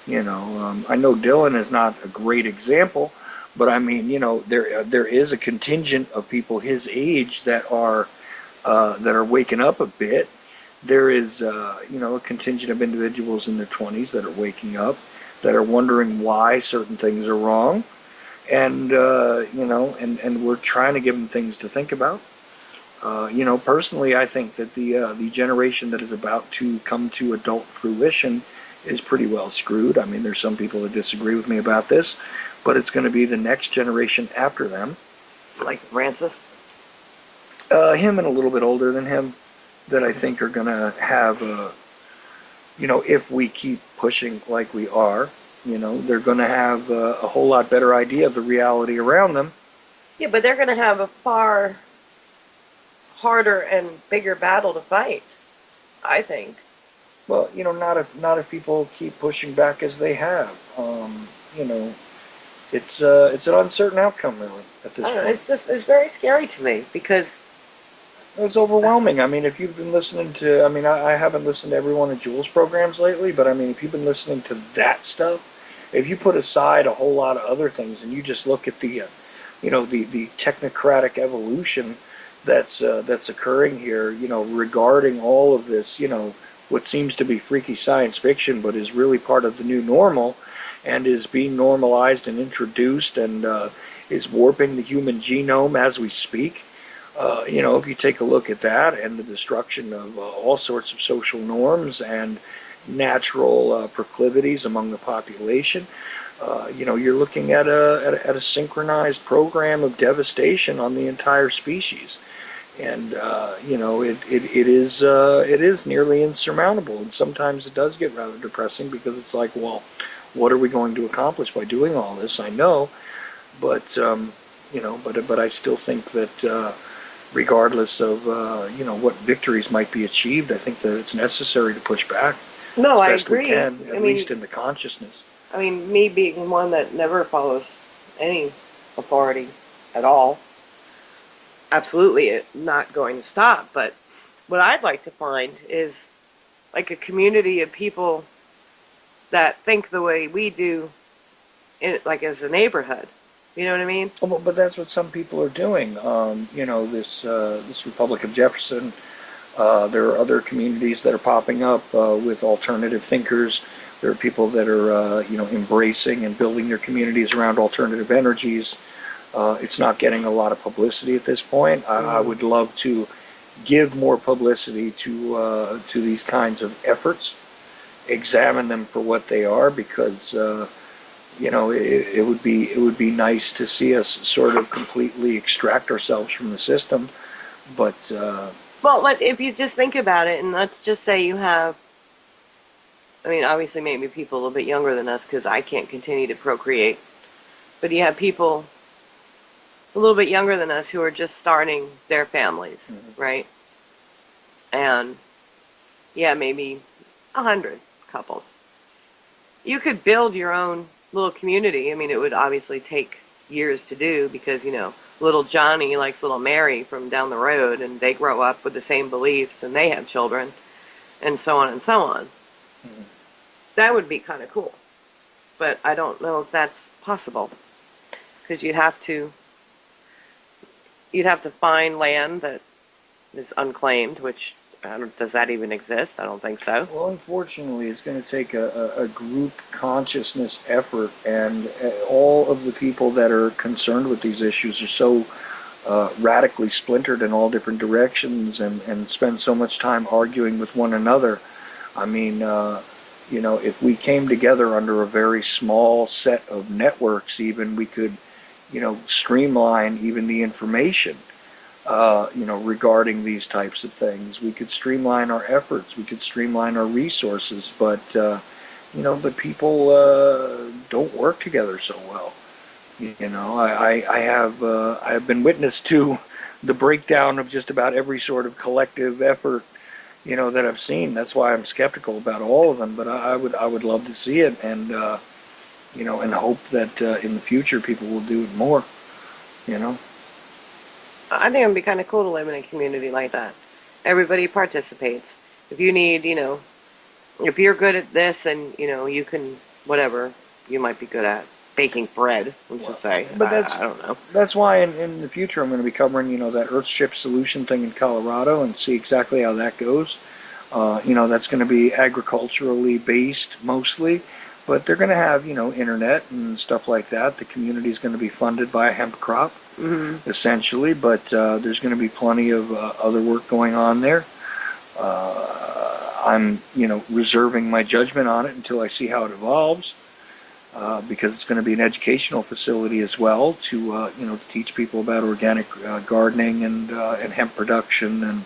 I know Dylan is not a great example, but I mean, there is a contingent of people his age that are waking up a bit. There is, a contingent of individuals in their 20s that are waking up, that are wondering why certain things are wrong, and and we're trying to give them things to think about. Personally, I think that the generation that is about to come to adult fruition is pretty well screwed. I mean, there's some people that disagree with me about this, but it's going to be the next generation after them. Like Francis? Him and a little bit older than him, that I think are going to have, if we keep pushing like we are, they're going to have a whole lot better idea of the reality around them. Yeah, but they're going to have a far harder and bigger battle to fight, I think. Well, not if people keep pushing back as they have. It's an uncertain outcome, really, at this point. It's very scary to me, because it's overwhelming. I mean, if you've been listening to, I haven't listened to every one of Jules' programs lately, but I mean, if you've been listening to that stuff, if you put aside a whole lot of other things and you just look at the technocratic evolution that's occurring here, regarding all of this, what seems to be freaky science fiction, but is really part of the new normal, and is being normalized and introduced, and is warping the human genome as we speak. If you take a look at that, and the destruction of all sorts of social norms and natural proclivities among the population, you're looking at a synchronized program of devastation on the entire species. And it is nearly insurmountable, and sometimes it does get rather depressing, because it's like, well, what are we going to accomplish by doing all this? I know, but but I still think that regardless of what victories might be achieved, I think that it's necessary to push back. No, I as best we agree. can, at least in the consciousness. I mean, me being one that never follows any authority at all, absolutely not going to stop. But what I'd like to find is like a community of people that think the way we do, like as a neighborhood. You know what I mean? Oh, but that's what some people are doing. This Republic of Jefferson. There are other communities that are popping up with alternative thinkers. There are people that are embracing and building their communities around alternative energies. It's not getting a lot of publicity at this point. I would love to give more publicity to these kinds of efforts, examine them for what they are, because it would be nice to see us sort of completely extract ourselves from the system. But well, if you just think about it, and let's just say you have, I mean, obviously maybe people a little bit younger than us, because I can't continue to procreate, but you have people a little bit younger than us who are just starting their families, right? And yeah, maybe 100 couples. You could build your own little community. I mean, it would obviously take years to do, because little Johnny likes little Mary from down the road, and they grow up with the same beliefs, and they have children, and so on and so on. Mhm. That would be kind of cool. But I don't know if that's possible, because you'd have to find land that is unclaimed, which does that even exist? I don't think so. Well, unfortunately, it's going to take a group consciousness effort, and all of the people that are concerned with these issues are so radically splintered in all different directions, and spend so much time arguing with one another. I mean, if we came together under a very small set of networks, even, we could, streamline even the information. Regarding these types of things, we could streamline our efforts, we could streamline our resources, but people don't work together so well. I have been witness to the breakdown of just about every sort of collective effort, that I've seen. That's why I'm skeptical about all of them. But I would love to see it, and hope that in the future people will do it more. You know. I think it would be kind of cool to live in a community like that. Everybody participates. If you need, if you're good at this, then, you can, whatever you might be good at. Baking bread, let's just say. But I don't know. That's why in the future I'm going to be covering, that Earthship solution thing in Colorado, and see exactly how that goes. That's going to be agriculturally based mostly, but they're going to have, internet and stuff like that. The community is going to be funded by a hemp crop, essentially, but there's going to be plenty of other work going on there. I'm, reserving my judgment on it until I see how it evolves. Because it's going to be an educational facility as well to teach people about organic gardening and hemp production and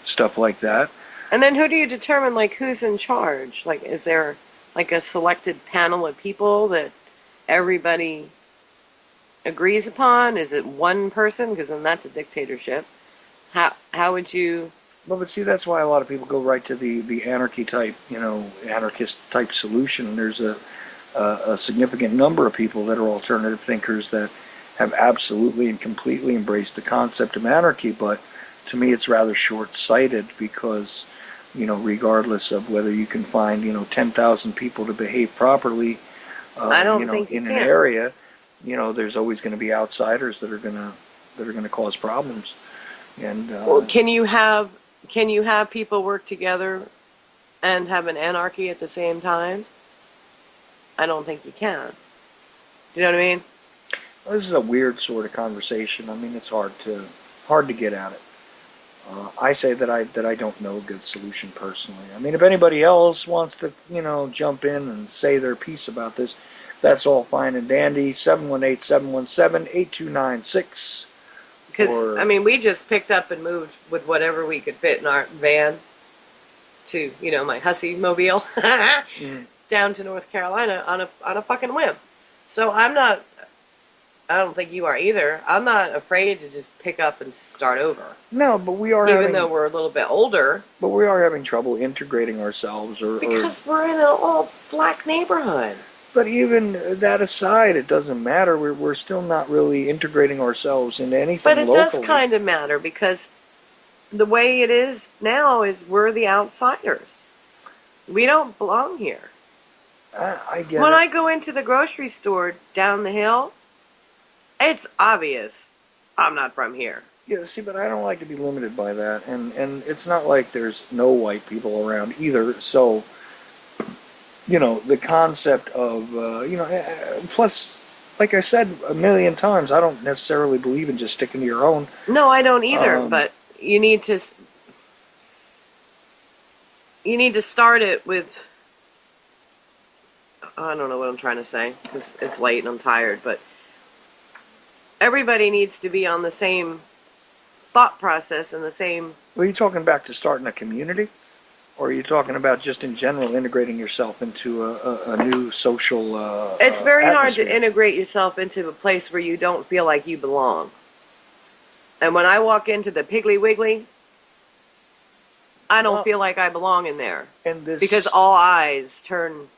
stuff like that. And then who do you determine, who's in charge? Is there, a selected panel of people that everybody agrees upon? Is it one person? Because then that's a dictatorship. How would you... Well, but see, that's why a lot of people go right to the anarchy type, anarchist type solution. There's a significant number of people that are alternative thinkers that have absolutely and completely embraced the concept of anarchy, but to me it's rather short-sighted because, regardless of whether you can find, 10,000 people to behave properly, I don't think you in can. an area, there's always going to be outsiders that are going to cause problems. And well, can you have people work together and have an anarchy at the same time? I don't think you can. Do you know what I mean? This is a weird sort of conversation. I mean, it's hard to get at it. I say that I don't know a good solution personally. I mean, if anybody else wants to, jump in and say their piece about this, that's all fine and dandy. 718-717-8296. Because, we just picked up and moved with whatever we could fit in our van to, my hussy mobile. Down to North Carolina on a fucking whim. So I don't think you are either. I'm not afraid to just pick up and start over. No, but we are even though we're a little bit older. But we are having trouble integrating ourselves because we're in an all black neighborhood. But even that aside, it doesn't matter. We're still not really integrating ourselves into anything But it locally. does kind of matter because the way it is now is we're the outsiders. We don't belong here. I get when it. I go into the grocery store down the hill, it's obvious I'm not from here. Yeah, see, but I don't like to be limited by that, and it's not like there's no white people around either. So, the concept of plus, like I said a million times, I don't necessarily believe in just sticking to your own. No, I don't either. But you need to start it with. I don't know what I'm trying to say because it's late and I'm tired, but everybody needs to be on the same thought process and the same... Well, are you talking back to starting a community? Or are you talking about just in general integrating yourself into a new social It's very atmosphere? hard to integrate yourself into a place where you don't feel like you belong. And when I walk into the Piggly Wiggly, I don't feel like I belong in there. Because all eyes turn...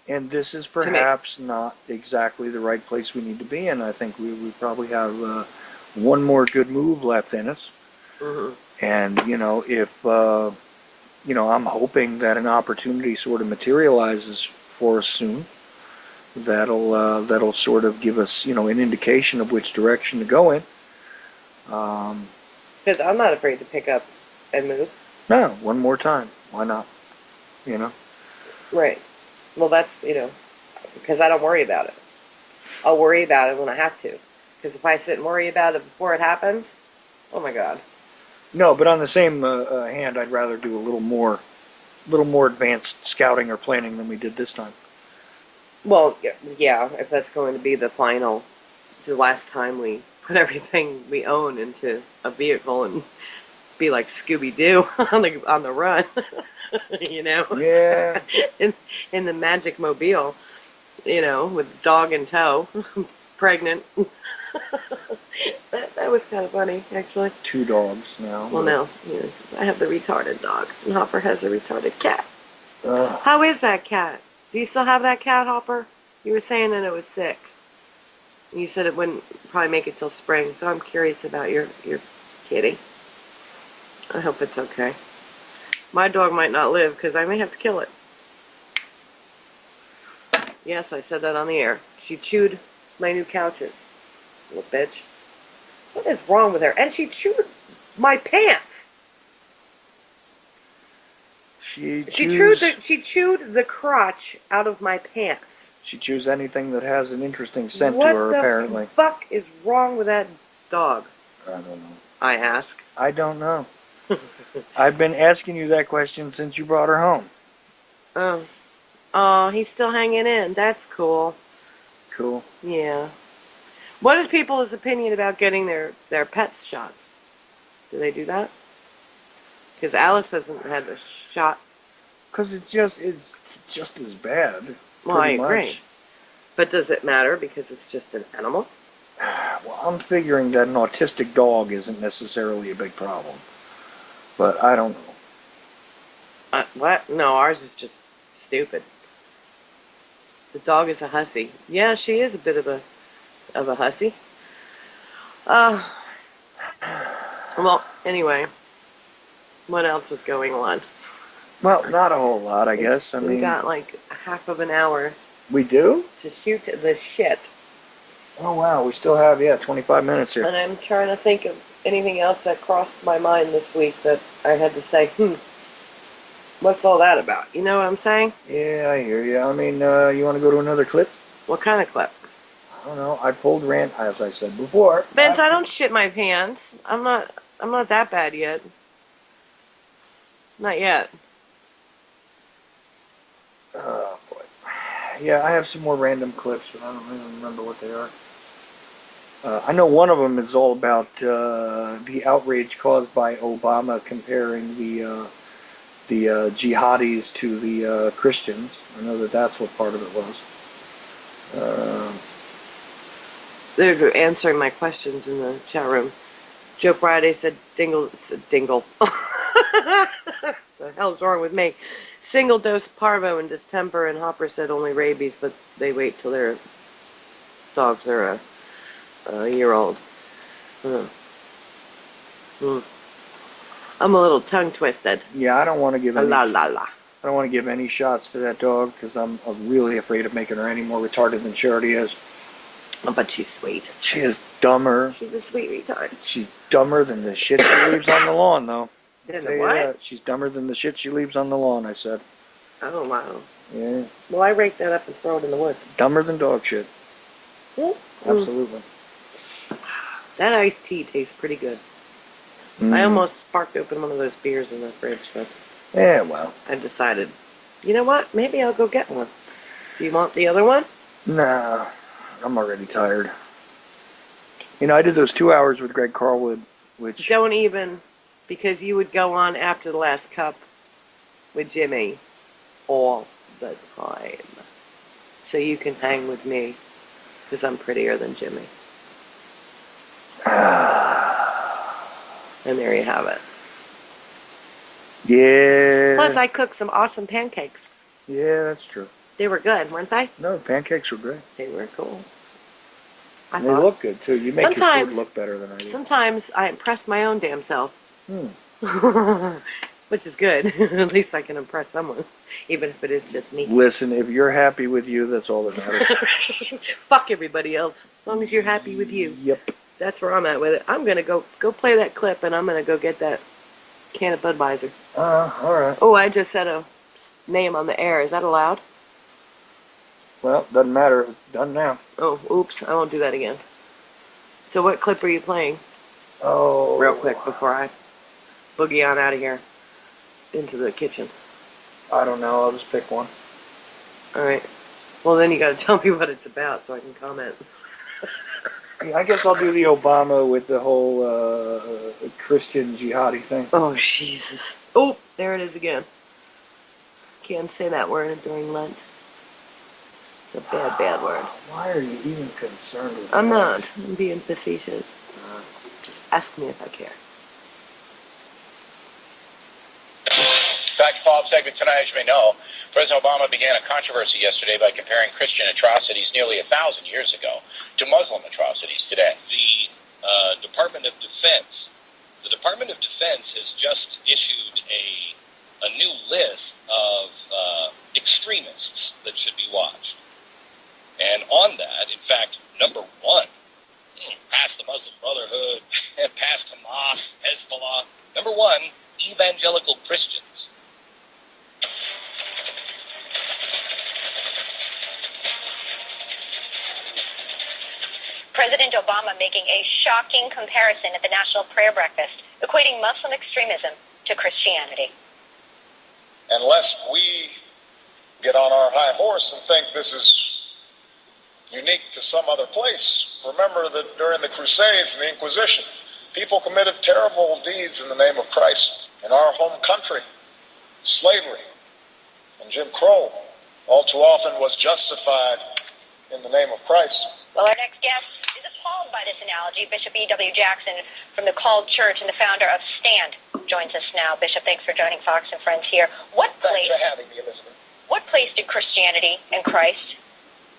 And this is perhaps not exactly the right place we need to be in. I think we probably have one more good move left in us. Mm-hmm. And, if, I'm hoping that an opportunity sort of materializes for us soon. That'll sort of give us, an indication of which direction to go in. Because I'm not afraid to pick up and move. No, one more time. Why not? Right. Well, that's, because I don't worry about it. I'll worry about it when I have to. Because if I sit and worry about it before it happens, oh my God. No, but on the same hand, I'd rather do a little more advanced scouting or planning than we did this time. Well, yeah, if that's going to be the last time we put everything we own into a vehicle and be like Scooby-Doo on the run, Yeah. in the Magic Mobile, with dog in tow, pregnant. that was kind of funny, actually. 2 dogs now. Well, no, I have the retarded dog, and Hopper has a retarded cat. Uh, How is that cat? Do you still have that cat, Hopper? You were saying that it was sick. You said it wouldn't probably make it till spring, so I'm curious about your kitty. I hope it's okay. My dog might not live because I may have to kill it. Yes, I said that on the air. She chewed my new couches. Little bitch. What is wrong with her? And she chewed my pants. She chewed the crotch out of my pants. She chews anything that has an interesting scent What to her, apparently. the fuck is wrong with that dog? I don't know. I ask. I don't know. I've been asking you that question since you brought her home. Oh. Oh, he's still hanging in. That's cool. Cool. Yeah. What is people's opinion about getting their pets shots? Do they do that? Because Alice hasn't had a shot. Because it's just as bad. Well, I agree. Much. But does it matter because it's just an animal? Well, I'm figuring that an autistic dog isn't necessarily a big problem. But I don't know. What? No, ours is just stupid. The dog is a hussy. Yeah, she is a bit of a hussy. Well, anyway, what else is going on? Well, not a whole lot, I guess. We got like half of an hour. We do? To shoot the shit. Oh, wow. We still have, 25 minutes here. And I'm trying to think of anything else that crossed my mind this week that I had to say, what's all that about? You know what I'm saying? Yeah, I hear you. I mean, you want to go to another clip? What kind of clip? I don't know. I pulled rant, as I said before. Vince, I don't shit my pants. I'm not that bad yet. Not yet. Oh, boy. Yeah, I have some more random clips, but I don't really remember what they are. I know one of them is all about the outrage caused by Obama comparing the jihadis to the Christians. I know that's what part of it was. They're answering my questions in the chat room. Joe Friday said dingle. The hell's wrong with me? Single dose parvo in distemper, and Hopper said only rabies, but they wait till their dogs are a year old. I'm a little tongue twisted. Yeah, I don't want to give any. La la la. I don't want to give any shots to that dog because I'm really afraid of making her any more retarded than she already is. Oh, but she's sweet. She is dumber. She's a sweet retard. She's dumber than the shit she leaves on the lawn, though. Than the what? She's dumber than the shit she leaves on the lawn, I said. Oh, wow. Yeah. Well, I rake that up and throw it in the woods. Dumber than dog shit. Absolutely. That iced tea tastes pretty good. I almost sparked open one of those beers in the fridge, but yeah, well, I decided, you know what? Maybe I'll go get one. Do you want the other one? Nah, I'm already tired. I did those 2 hours with Greg Carlwood, which... Don't even, because you would go on after the last cup with Jimmy all the time. So you can hang with me, because I'm prettier than Jimmy. And there you have it. Yeah. Plus, I cooked some awesome pancakes. Yeah, that's true. They were good, weren't they? No, pancakes were great. They were cool. I They thought. look good too. You make your Sometimes- food look better than I do. Sometimes I impress my own damn self. Hmm. Which is good. At least I can impress someone, even if it is just me. Listen, if you're happy with you, that's all that matters. Fuck everybody else. As long as you're happy with you. Yep. That's where I'm at with it. I'm gonna go play that clip, and I'm gonna go get that can of Budweiser. All right. Oh, I just said a name on the air. Is that allowed? Well, doesn't matter. It's done now. Oh, oops. I won't do that again. So what clip are you playing? Oh. Real quick before I boogie on out of here into the kitchen. I don't know. I'll just pick one. All right. Well, then you got to tell me what it's about so I can comment. I guess I'll do the Obama with the whole Christian jihadi thing. Oh, Jesus. Oh, there it is again. Can't say that word during Lent. It's a bad, bad word. Why are you even concerned with I'm that? not. I'm being facetious. Just ask me if I care. Back to follow-up segment tonight, as you may know, President Obama began a controversy yesterday by comparing Christian atrocities nearly 1,000 years ago to Muslim atrocities today. The Department of Defense has just issued a new list of extremists that should be watched. And on that, in fact, number one, past the Muslim Brotherhood, past Hamas, Hezbollah, number one, evangelical Christians. President Obama making a shocking comparison at the National Prayer Breakfast, equating Muslim extremism to Christianity. Unless we get on our high horse and think this is unique to some other place, remember that during the Crusades and the Inquisition, people committed terrible deeds in the name of Christ. In our home country, slavery and Jim Crow all too often was justified in the name of Christ. Well, our next guest is appalled by this analogy. Bishop E.W. Jackson from the Called Church and the founder of Stand joins us now. Bishop, thanks for joining Fox and Friends here. Thanks for having me, Elizabeth. What place did Christianity and Christ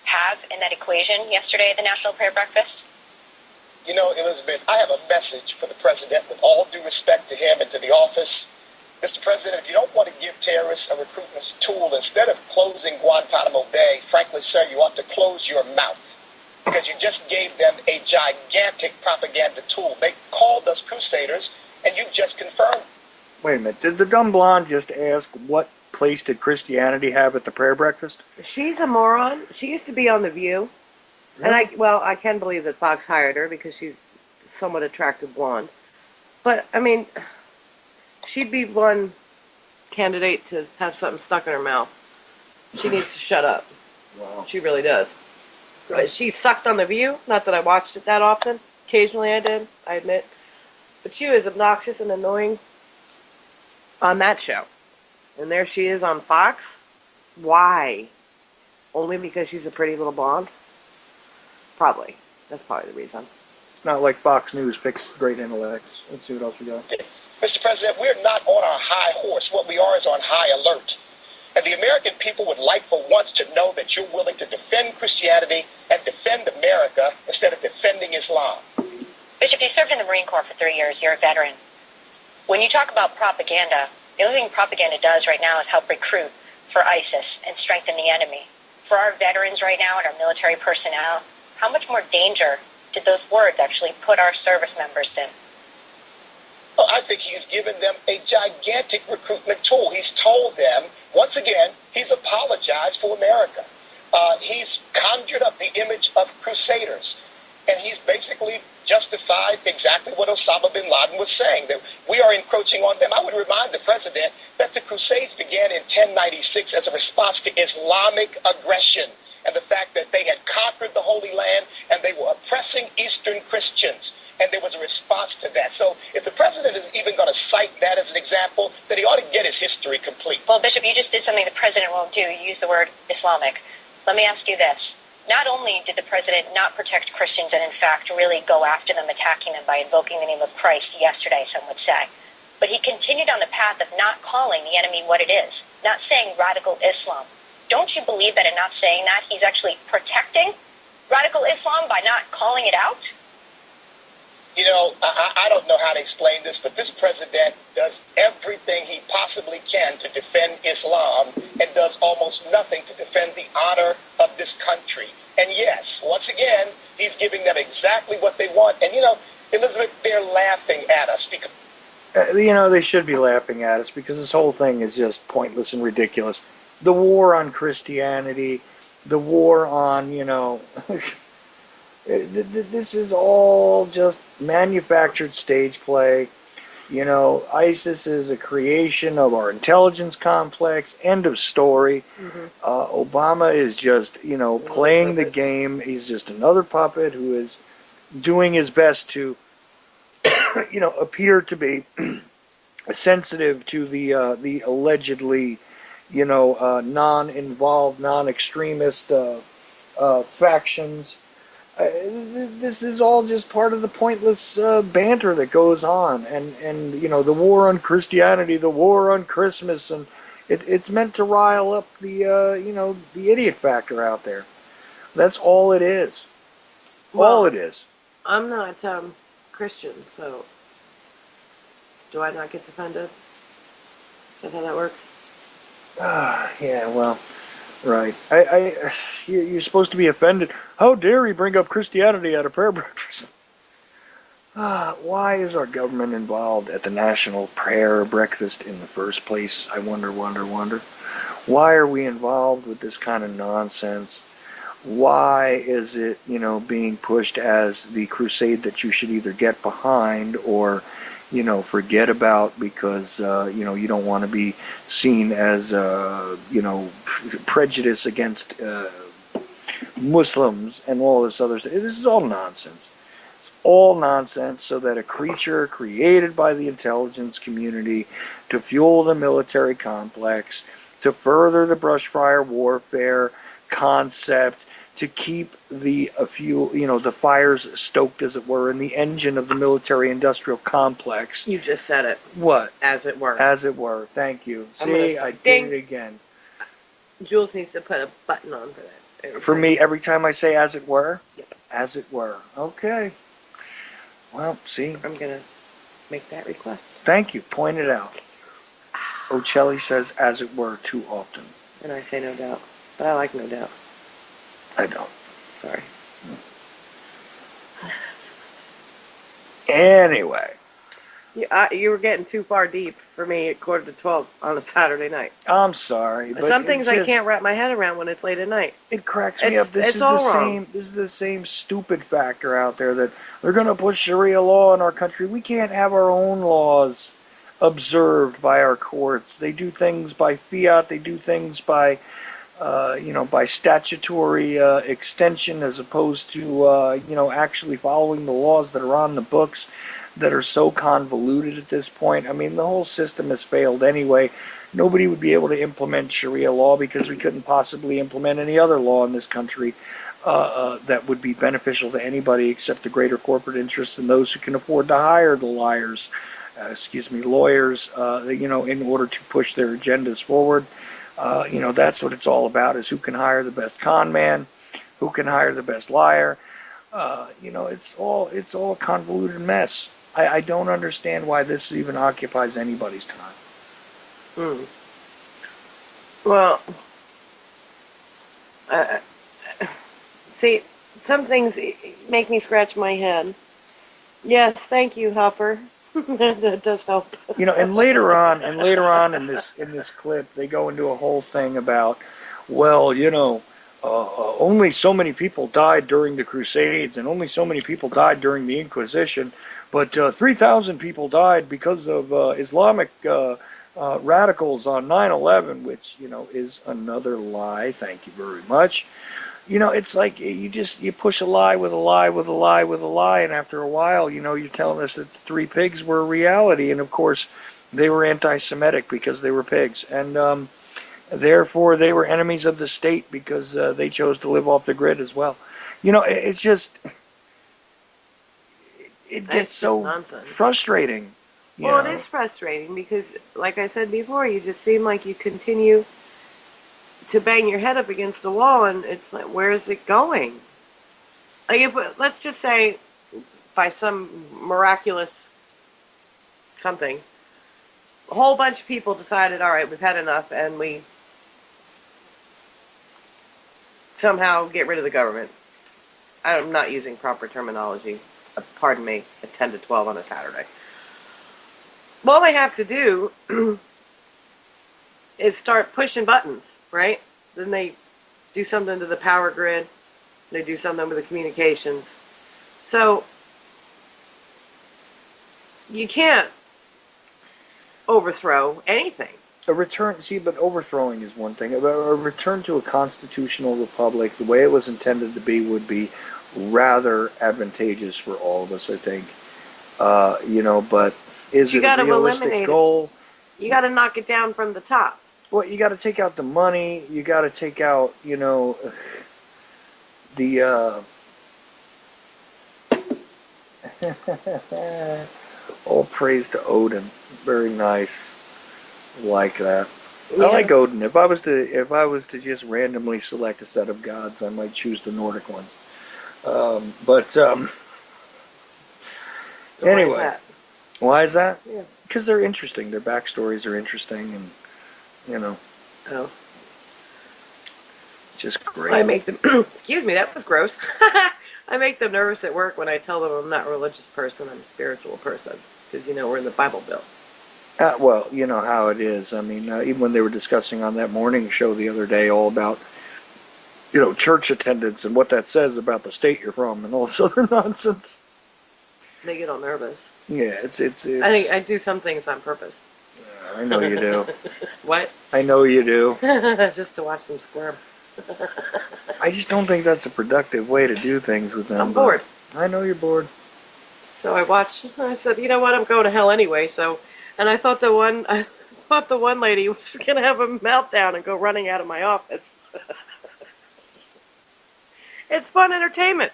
have in that equation yesterday at the National Prayer Breakfast? You know, Elizabeth, I have a message for the president with all due respect to him and to the office. Mr. President, if you don't want to give terrorists a recruitment tool, instead of closing Guantanamo Bay, frankly, sir, you ought to close your mouth. Because you just gave them a gigantic propaganda tool. They called us crusaders, and you just confirmed. Wait a minute. Did the dumb blonde just ask what place did Christianity have at the prayer breakfast? She's a moron. She used to be on The View. And I can believe that Fox hired her because she's somewhat attractive blonde. But, I mean, she'd be one candidate to have something stuck in her mouth. She needs to shut up. Wow. She really does. She sucked on The View. Not that I watched it that often. Occasionally I did, I admit. But she was obnoxious and annoying on that show. And there she is on Fox. Why? Only because she's a pretty little blonde? Probably. That's probably the reason. It's not like Fox News picks great intellects. Let's see what else we got. Mr. President, we're not on our high horse. What we are is on high alert. And the American people would like for once to know that you're willing to defend Christianity and defend America instead of defending Islam. Bishop, you served in the Marine Corps for 3 years. You're a veteran. When you talk about propaganda, the only thing propaganda does right now is help recruit for ISIS and strengthen the enemy. For our veterans right now and our military personnel, how much more danger did those words actually put our service members in? Well, I think he's given them a gigantic recruitment tool. He's told them, once again, he's apologized for America. He's conjured up the image of crusaders. And he's basically justified exactly what Osama bin Laden was saying, that we are encroaching on them. I would remind the president that the Crusades began in 1096 as a response to Islamic aggression and the fact that they had conquered the Holy Land and they were oppressing Eastern Christians. And there was a response to that. So if the president is even going to cite that as an example, then he ought to get his history complete. Well, Bishop, you just did something the president won't do. You used the word Islamic. Let me ask you this. Not only did the president not protect Christians and, in fact, really go after them, attacking them by invoking the name of Christ yesterday, some would say, but he continued on the path of not calling the enemy what it is, not saying radical Islam. Don't you believe that in not saying that, he's actually protecting radical Islam by not calling it out? You know, I don't know how to explain this, but this president does everything he possibly can to defend Islam and does almost nothing to defend the honor of this country. And yes, once again, he's giving them exactly what they want. And, you know, Elizabeth, they're laughing at us because... They should be laughing at us because this whole thing is just pointless and ridiculous. The war on Christianity, the war on, this is all just manufactured stage play. ISIS is a creation of our intelligence complex. End of story. Obama is just, playing the game. He's just another puppet who is doing his best to, appear to be sensitive to the allegedly, non-involved, non-extremist factions. This is all just part of the pointless banter that goes on, and the war on Christianity, the war on Christmas, and it's meant to rile up the the idiot factor out there. That's all it is. All it is. I'm not Christian, so do I not get defended? Is that how that works? Yeah, well, right. You're supposed to be offended. How dare he bring up Christianity at a prayer breakfast? Why is our government involved at the national prayer breakfast in the first place? I wonder. Why are we involved with this kind of nonsense? Why is it, being pushed as the crusade that you should either get behind or, forget about because, you don't want to be seen as, prejudice against Muslims and all this other stuff. This is all nonsense. It's all nonsense so that a creature created by the intelligence community to fuel the military complex, to further the brush fire warfare concept, to keep the the fires stoked, as it were, in the engine of the military-industrial complex. You just said it. What? As it were. As it were. Thank you. See, I did it again. Jules needs to put a button on for that. For me, every time I say "as it were," Yep. As it were. Okay. Well, see. I'm gonna make that request. Thank you. Point it out. Ochelli says "as it were" too often. And I say no doubt, but I like no doubt. I don't. Sorry. Anyway. You were getting too far deep for me at 11:45 on a Saturday night. I'm sorry. But some things I can't wrap my head around when it's late at night. It cracks me up. This is the same stupid factor out there that they're going to put Sharia law in our country. We can't have our own laws observed by our courts. They do things by fiat. They do things by by statutory extension as opposed to, actually following the laws that are on the books that are so convoluted at this point. I mean, the whole system has failed anyway. Nobody would be able to implement Sharia law because we couldn't possibly implement any other law in this country that would be beneficial to anybody except the greater corporate interests and those who can afford to hire the lawyers, in order to push their agendas forward. That's what it's all about, is who can hire the best con man, who can hire the best liar. It's all a convoluted mess. I don't understand why this even occupies anybody's time. Well, see, some things make me scratch my head. Yes, thank you, Hopper. That does help. And later on in this clip, they go into a whole thing about, well, only so many people died during the Crusades, and only so many people died during the Inquisition, but 3,000 people died because of Islamic radicals on 9/11, which is another lie. Thank you very much. It's like you push a lie with a lie with a lie with a lie, and after a while, you're telling us that the three pigs were a reality, and of course, they were anti-Semitic because they were pigs, and therefore they were enemies of the state because they chose to live off the grid as well. It's just it gets so frustrating. Well, it is frustrating because, like I said before, you just seem like you continue to bang your head up against the wall, and it's like, where is it going? Like if, let's just say, by some miraculous something, a whole bunch of people decided, all right, we've had enough, and we somehow get rid of the government. I'm not using proper terminology. Pardon me, at 10 to 12 on a Saturday. All they have to do is start pushing buttons, right? Then they do something to the power grid. They do something with the communications. So you can't overthrow anything. A return, see, but overthrowing is one thing. A return to a constitutional republic, the way it was intended to be, would be rather advantageous for all of us, I think. But is it a realistic goal? You got to knock it down from the top. Well, you got to take out the money. You got to take out, the. All praise to Odin. Very nice. Like that. Yeah. I like Odin. If I was to just randomly select a set of gods, I might choose the Nordic ones. Anyway, why is that? Yeah. Because they're interesting. Their backstories are interesting, and Oh. Just great. I make them. Excuse me, that was gross. I make them nervous at work when I tell them I'm not a religious person. I'm a spiritual person because we're in the Bible Belt. Well, you know how it is. I mean, even when they were discussing on that morning show the other day all about, church attendance and what that says about the state you're from and all this other nonsense. They get all nervous. Yeah, it's. I think I do some things on purpose. I know you do. What? I know you do. Just to watch them squirm. I just don't think that's a productive way to do things with them. I'm bored. I know you're bored. So I said, you know what, I'm going to hell anyway. So, and I thought the one lady was going to have a meltdown and go running out of my office. It's fun entertainment.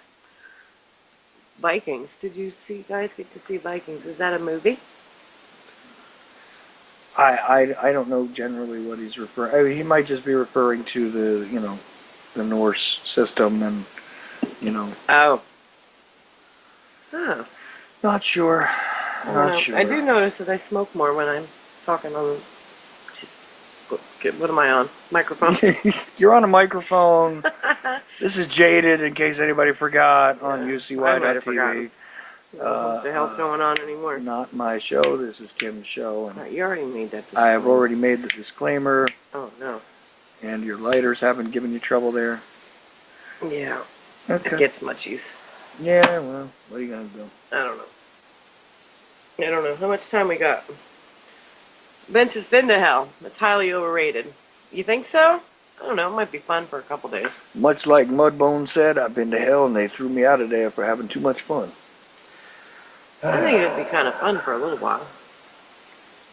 Vikings. Did you guys get to see Vikings? Is that a movie? I don't know generally what he's referring. I mean, he might just be referring to the Norse system and Oh. Huh. Not sure. Not sure. I do notice that I smoke more when I'm talking on. What am I on? Microphone. You're on a microphone. This is Jaded, in case anybody forgot, on UCY.TV. What the hell's going on anymore? Not my show. This is Kim's show. And you already made that disclaimer. I have already made the disclaimer. Oh, no. And your lighters haven't given you trouble there? Yeah. Okay. It gets much use. Yeah, well, what are you going to do? I don't know. How much time we got? Vince has been to hell. It's highly overrated. You think so? I don't know. It might be fun for a couple days. Much like Mudbone said, I've been to hell and they threw me out today for having too much fun. I think it would be kind of fun for a little while.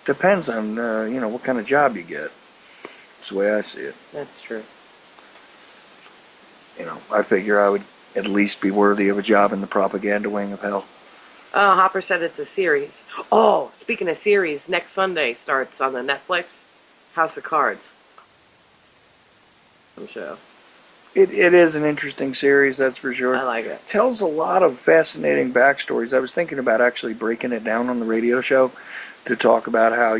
Depends on, what kind of job you get. That's the way I see it. That's true. I figure I would at least be worthy of a job in the propaganda wing of hell. Oh, Hopper said it's a series. Oh, speaking of series, next Sunday starts on the Netflix House of Cards. Some show. It is an interesting series, that's for sure. I like it. Tells a lot of fascinating backstories. I was thinking about actually breaking it down on the radio show to talk about how,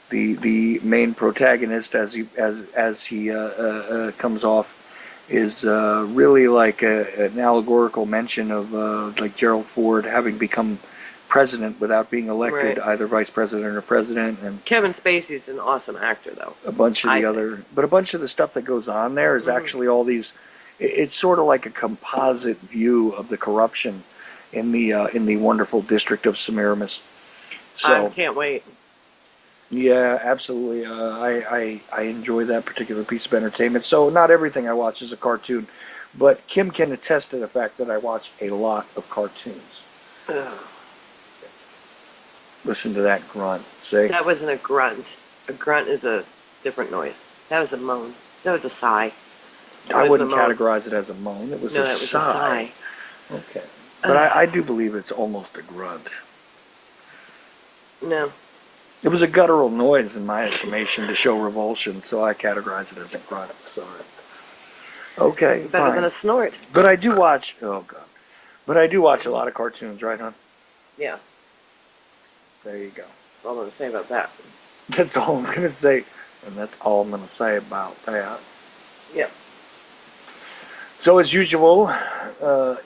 the main protagonist as he comes off is really like an allegorical mention of like Gerald Ford having become president without being elected, either vice president or president. And Kevin Spacey's an awesome actor, though. A bunch of but a bunch of the stuff that goes on there is actually all these. It's sort of like a composite view of the corruption in the wonderful district of Semiramis. So I can't wait. Yeah, absolutely. I enjoy that particular piece of entertainment. So not everything I watch is a cartoon, but Kim can attest to the fact that I watch a lot of cartoons. Listen to that grunt. Say that wasn't a grunt. A grunt is a different noise. That was a moan. That was a sigh. I wouldn't categorize it as a moan. It was a sigh. Okay, but I do believe it's almost a grunt. No. It was a guttural noise in my estimation to show revulsion, so I categorize it as a grunt. Sorry. Okay, Better fine. than a snort. But I do watch. Oh God. But I do watch a lot of cartoons, right, hon? Yeah, There you go. that's all I'm going to say about that. That's all I'm gonna say, and that's all I'm gonna say about that. Yeah. So as usual, the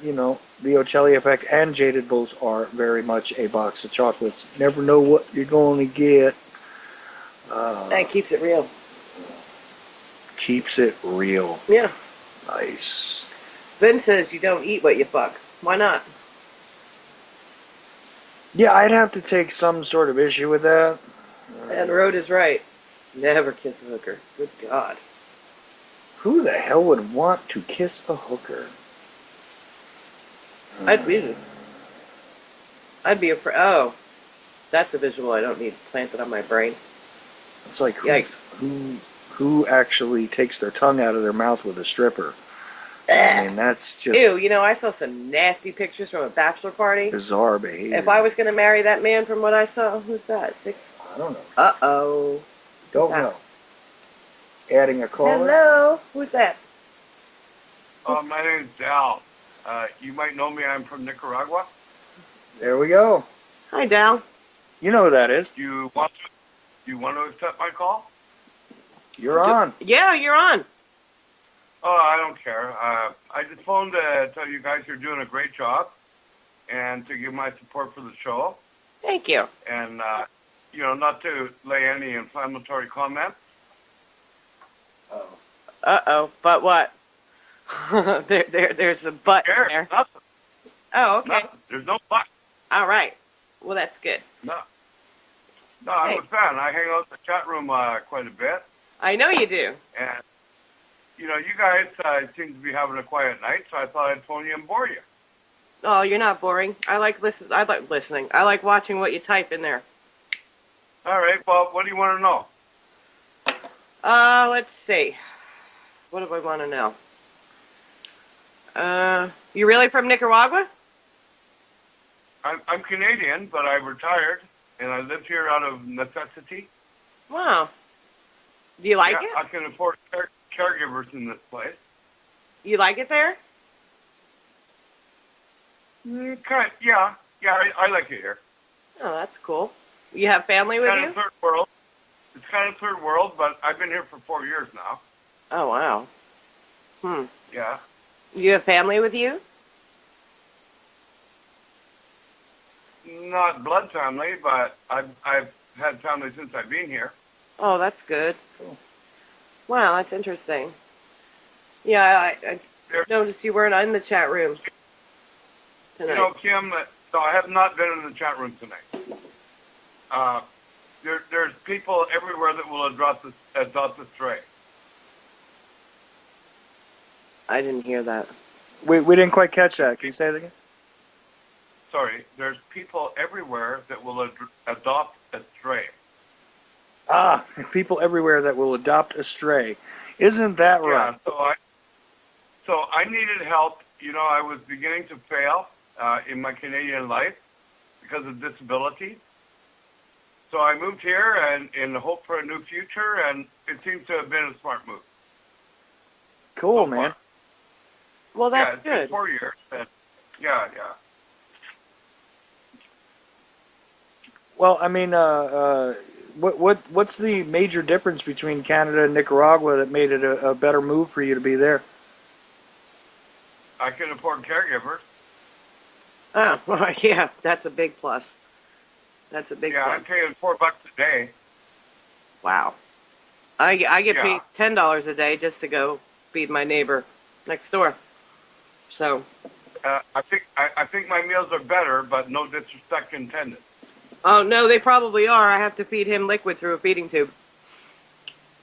Ochelli effect and Jaded both are very much a box of chocolates. Never know what you're going to get. That keeps it real. Keeps it real. Yeah. Nice. Ben says you don't eat what you fuck. Why not? Yeah, I'd have to take some sort of issue with that. And Rode is right. Never kiss a hooker. Good God. Who the hell would want to kiss a hooker? I'd be. I'd be afraid. Oh, that's a visual I don't need planted on my brain. It's like Yikes. who actually takes their tongue out of their mouth with a stripper? I mean, that's just Ew, I saw some nasty pictures from a bachelor party. bizarre behavior. If I was going to marry that man from what I saw, who's that? 6? I don't know. Uh-oh. Don't that? know. Adding a caller? Hello? Who's that? My name's Dal. You might know me. I'm from Nicaragua. There we go. Hi, Dal. You know who that is. You want to accept my call? You're on. Yeah, you're on. Oh, I don't care. I just phoned to tell you guys you're doing a great job and to give my support for the show. Thank you. And, not to lay any inflammatory comments. Uh-oh. But what? There's a but there. Nothing. Oh, okay. Nothing. There's no but. All right. Well, that's good. No, I'm a fan. I hang out in the chat room quite a bit. I know you do. And, you guys seem to be having a quiet night, so I thought I'd phone you and bore you. Oh, you're not boring. I like listening. I like watching what you type in there. All right. Well, what do you want to know? Let's see. What do I want to know? You really from Nicaragua? I'm Canadian, but I retired, and I live here out of necessity. Wow. Do you like it? I can afford caregivers in this place. You like it there? Yeah, I like it here. Oh, that's cool. You have family with you? Third world. It's kind of third world, but I've been here for 4 years now. Oh, wow. Yeah. You have family with you? Not blood family, but I've had family since I've been here. Oh, that's good. Cool. Wow, that's interesting. Yeah, I noticed you weren't in the chat room tonight. Kim, no, I have not been in the chat room tonight. There's people everywhere that will adopt a stray. I didn't hear that. We didn't quite catch that. Can you say that again? Sorry, there's people everywhere that will adopt a stray. Ah, people everywhere that will adopt a stray. Isn't that right? Yeah, so I needed help. I was beginning to fail in my Canadian life because of disability. So I moved here and in the hope for a new future, and it seems to have been a smart move. Cool, man. Well, that's good. Good. 4 years. Yeah. Well, I mean, what's the major difference between Canada and Nicaragua that made it a better move for you to be there? I can afford caregivers. Oh, well, yeah, that's a big plus. That's a big plus. Yeah, I'm paying $4 a day. Wow. I get paid $10 a day just to go feed my neighbor next door. So. I think my meals are better, but no disrespect intended. Oh no, they probably are. I have to feed him liquid through a feeding tube.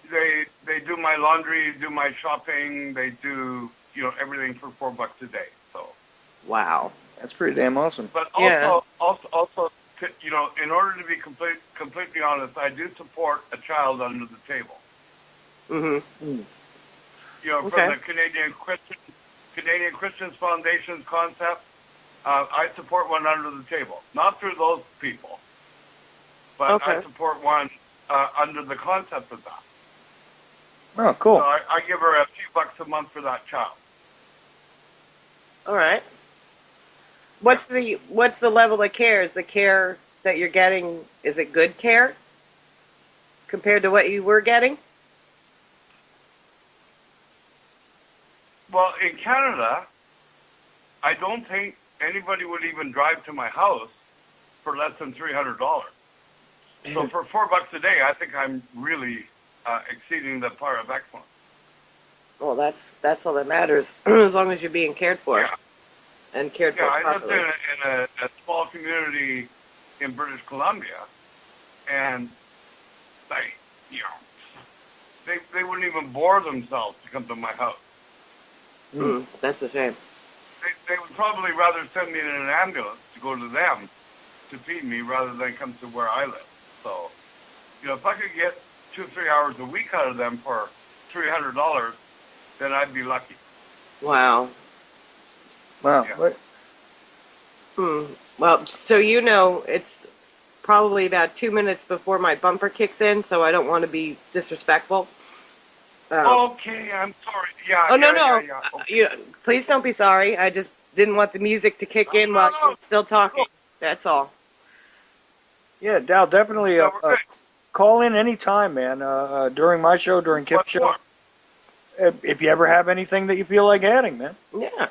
They do my laundry, do my shopping, they do everything for $4 a day. So. Wow, that's pretty damn awesome. But also, in order to be completely honest, I do support a child under the table. Mm-hmm. From the Canadian Christians Foundation's concept, I support one under the table. Not through those people, but I support one under the concept of that. Oh, cool. So I give her a few bucks a month for that child. All right. What's the level of care? Is the care that you're getting, is it good care compared to what you were getting? Well, in Canada, I don't think anybody would even drive to my house for less than $300. So for $4 a day, I think I'm really exceeding the par of excellence. Well, that's all that matters, as long as you're being cared for Yeah. and cared Yeah, for I lived properly. in a small community in British Columbia, and like, you know, they wouldn't even bore themselves to come to my house. That's a shame. They would probably rather send me in an ambulance to go to them to feed me rather than come to where I live. So, you know, if I could get 2 or 3 hours a week out of them for $300, then I'd be lucky. Wow. Wow. Yeah. Well, so you know, it's probably about 2 minutes before my bumper kicks in, so I don't want to be disrespectful. Okay, I'm sorry. Yeah. Oh, no, yeah, no. Yeah, yeah. Okay. Please don't be sorry. I just didn't want the music to kick in while you were still talking. That's all. Yeah, Dal, definitely No, we're good. call in anytime, man. During my show, during Kip's show. If you ever have anything that you feel like adding, man. Yeah.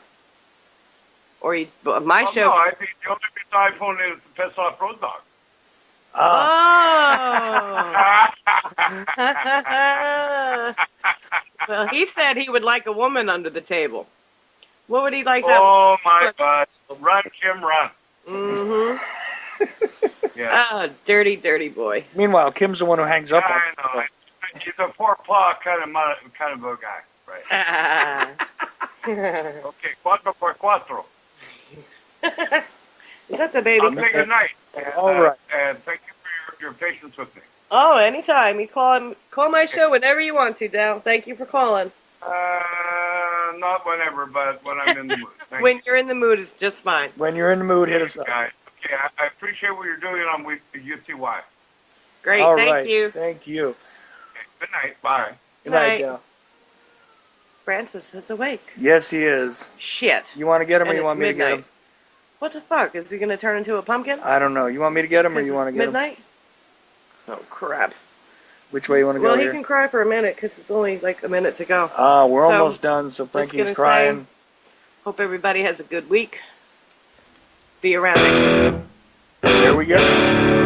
Or my show. No, I think the only reason iPhone is to piss off Road Dog. Oh. Well, he said he would like a woman under the table. What would he like? Oh, my God. Run, Kim, run. Mm-hmm. Yeah. Oh, dirty, dirty boy. Meanwhile, Kim's the one who hangs up on. I know. He's a poor paw kind of a guy, right? Okay, cuatro por cuatro. Is that the baby? I'll say good night. All right. And thank you for your patience with me. Oh, anytime. You call my show whenever you want to, Dal. Thank you for calling. Not whenever, but when I'm in the mood. When you're in the mood, it's just fine. When you're in the mood, hit us up. Guys. Okay, I appreciate what you're doing on UCY. Great, All thank right. you. Thank you. Okay, good night. Bye. Good night, Night. Dal. Francis is awake. Yes, he is. Shit. You want to get him, or And you it's want me to get midnight. him? What the fuck? Is he going to turn into a pumpkin? I don't know. You want me to get him, or Because you want to it's get him? midnight? Oh, crap. Which way you want to go Well, he here? can cry for a minute because it's only like a minute to go. We're So, almost done, so just Frankie's gonna crying. say, hope everybody has a good week. Be around next week. There we go.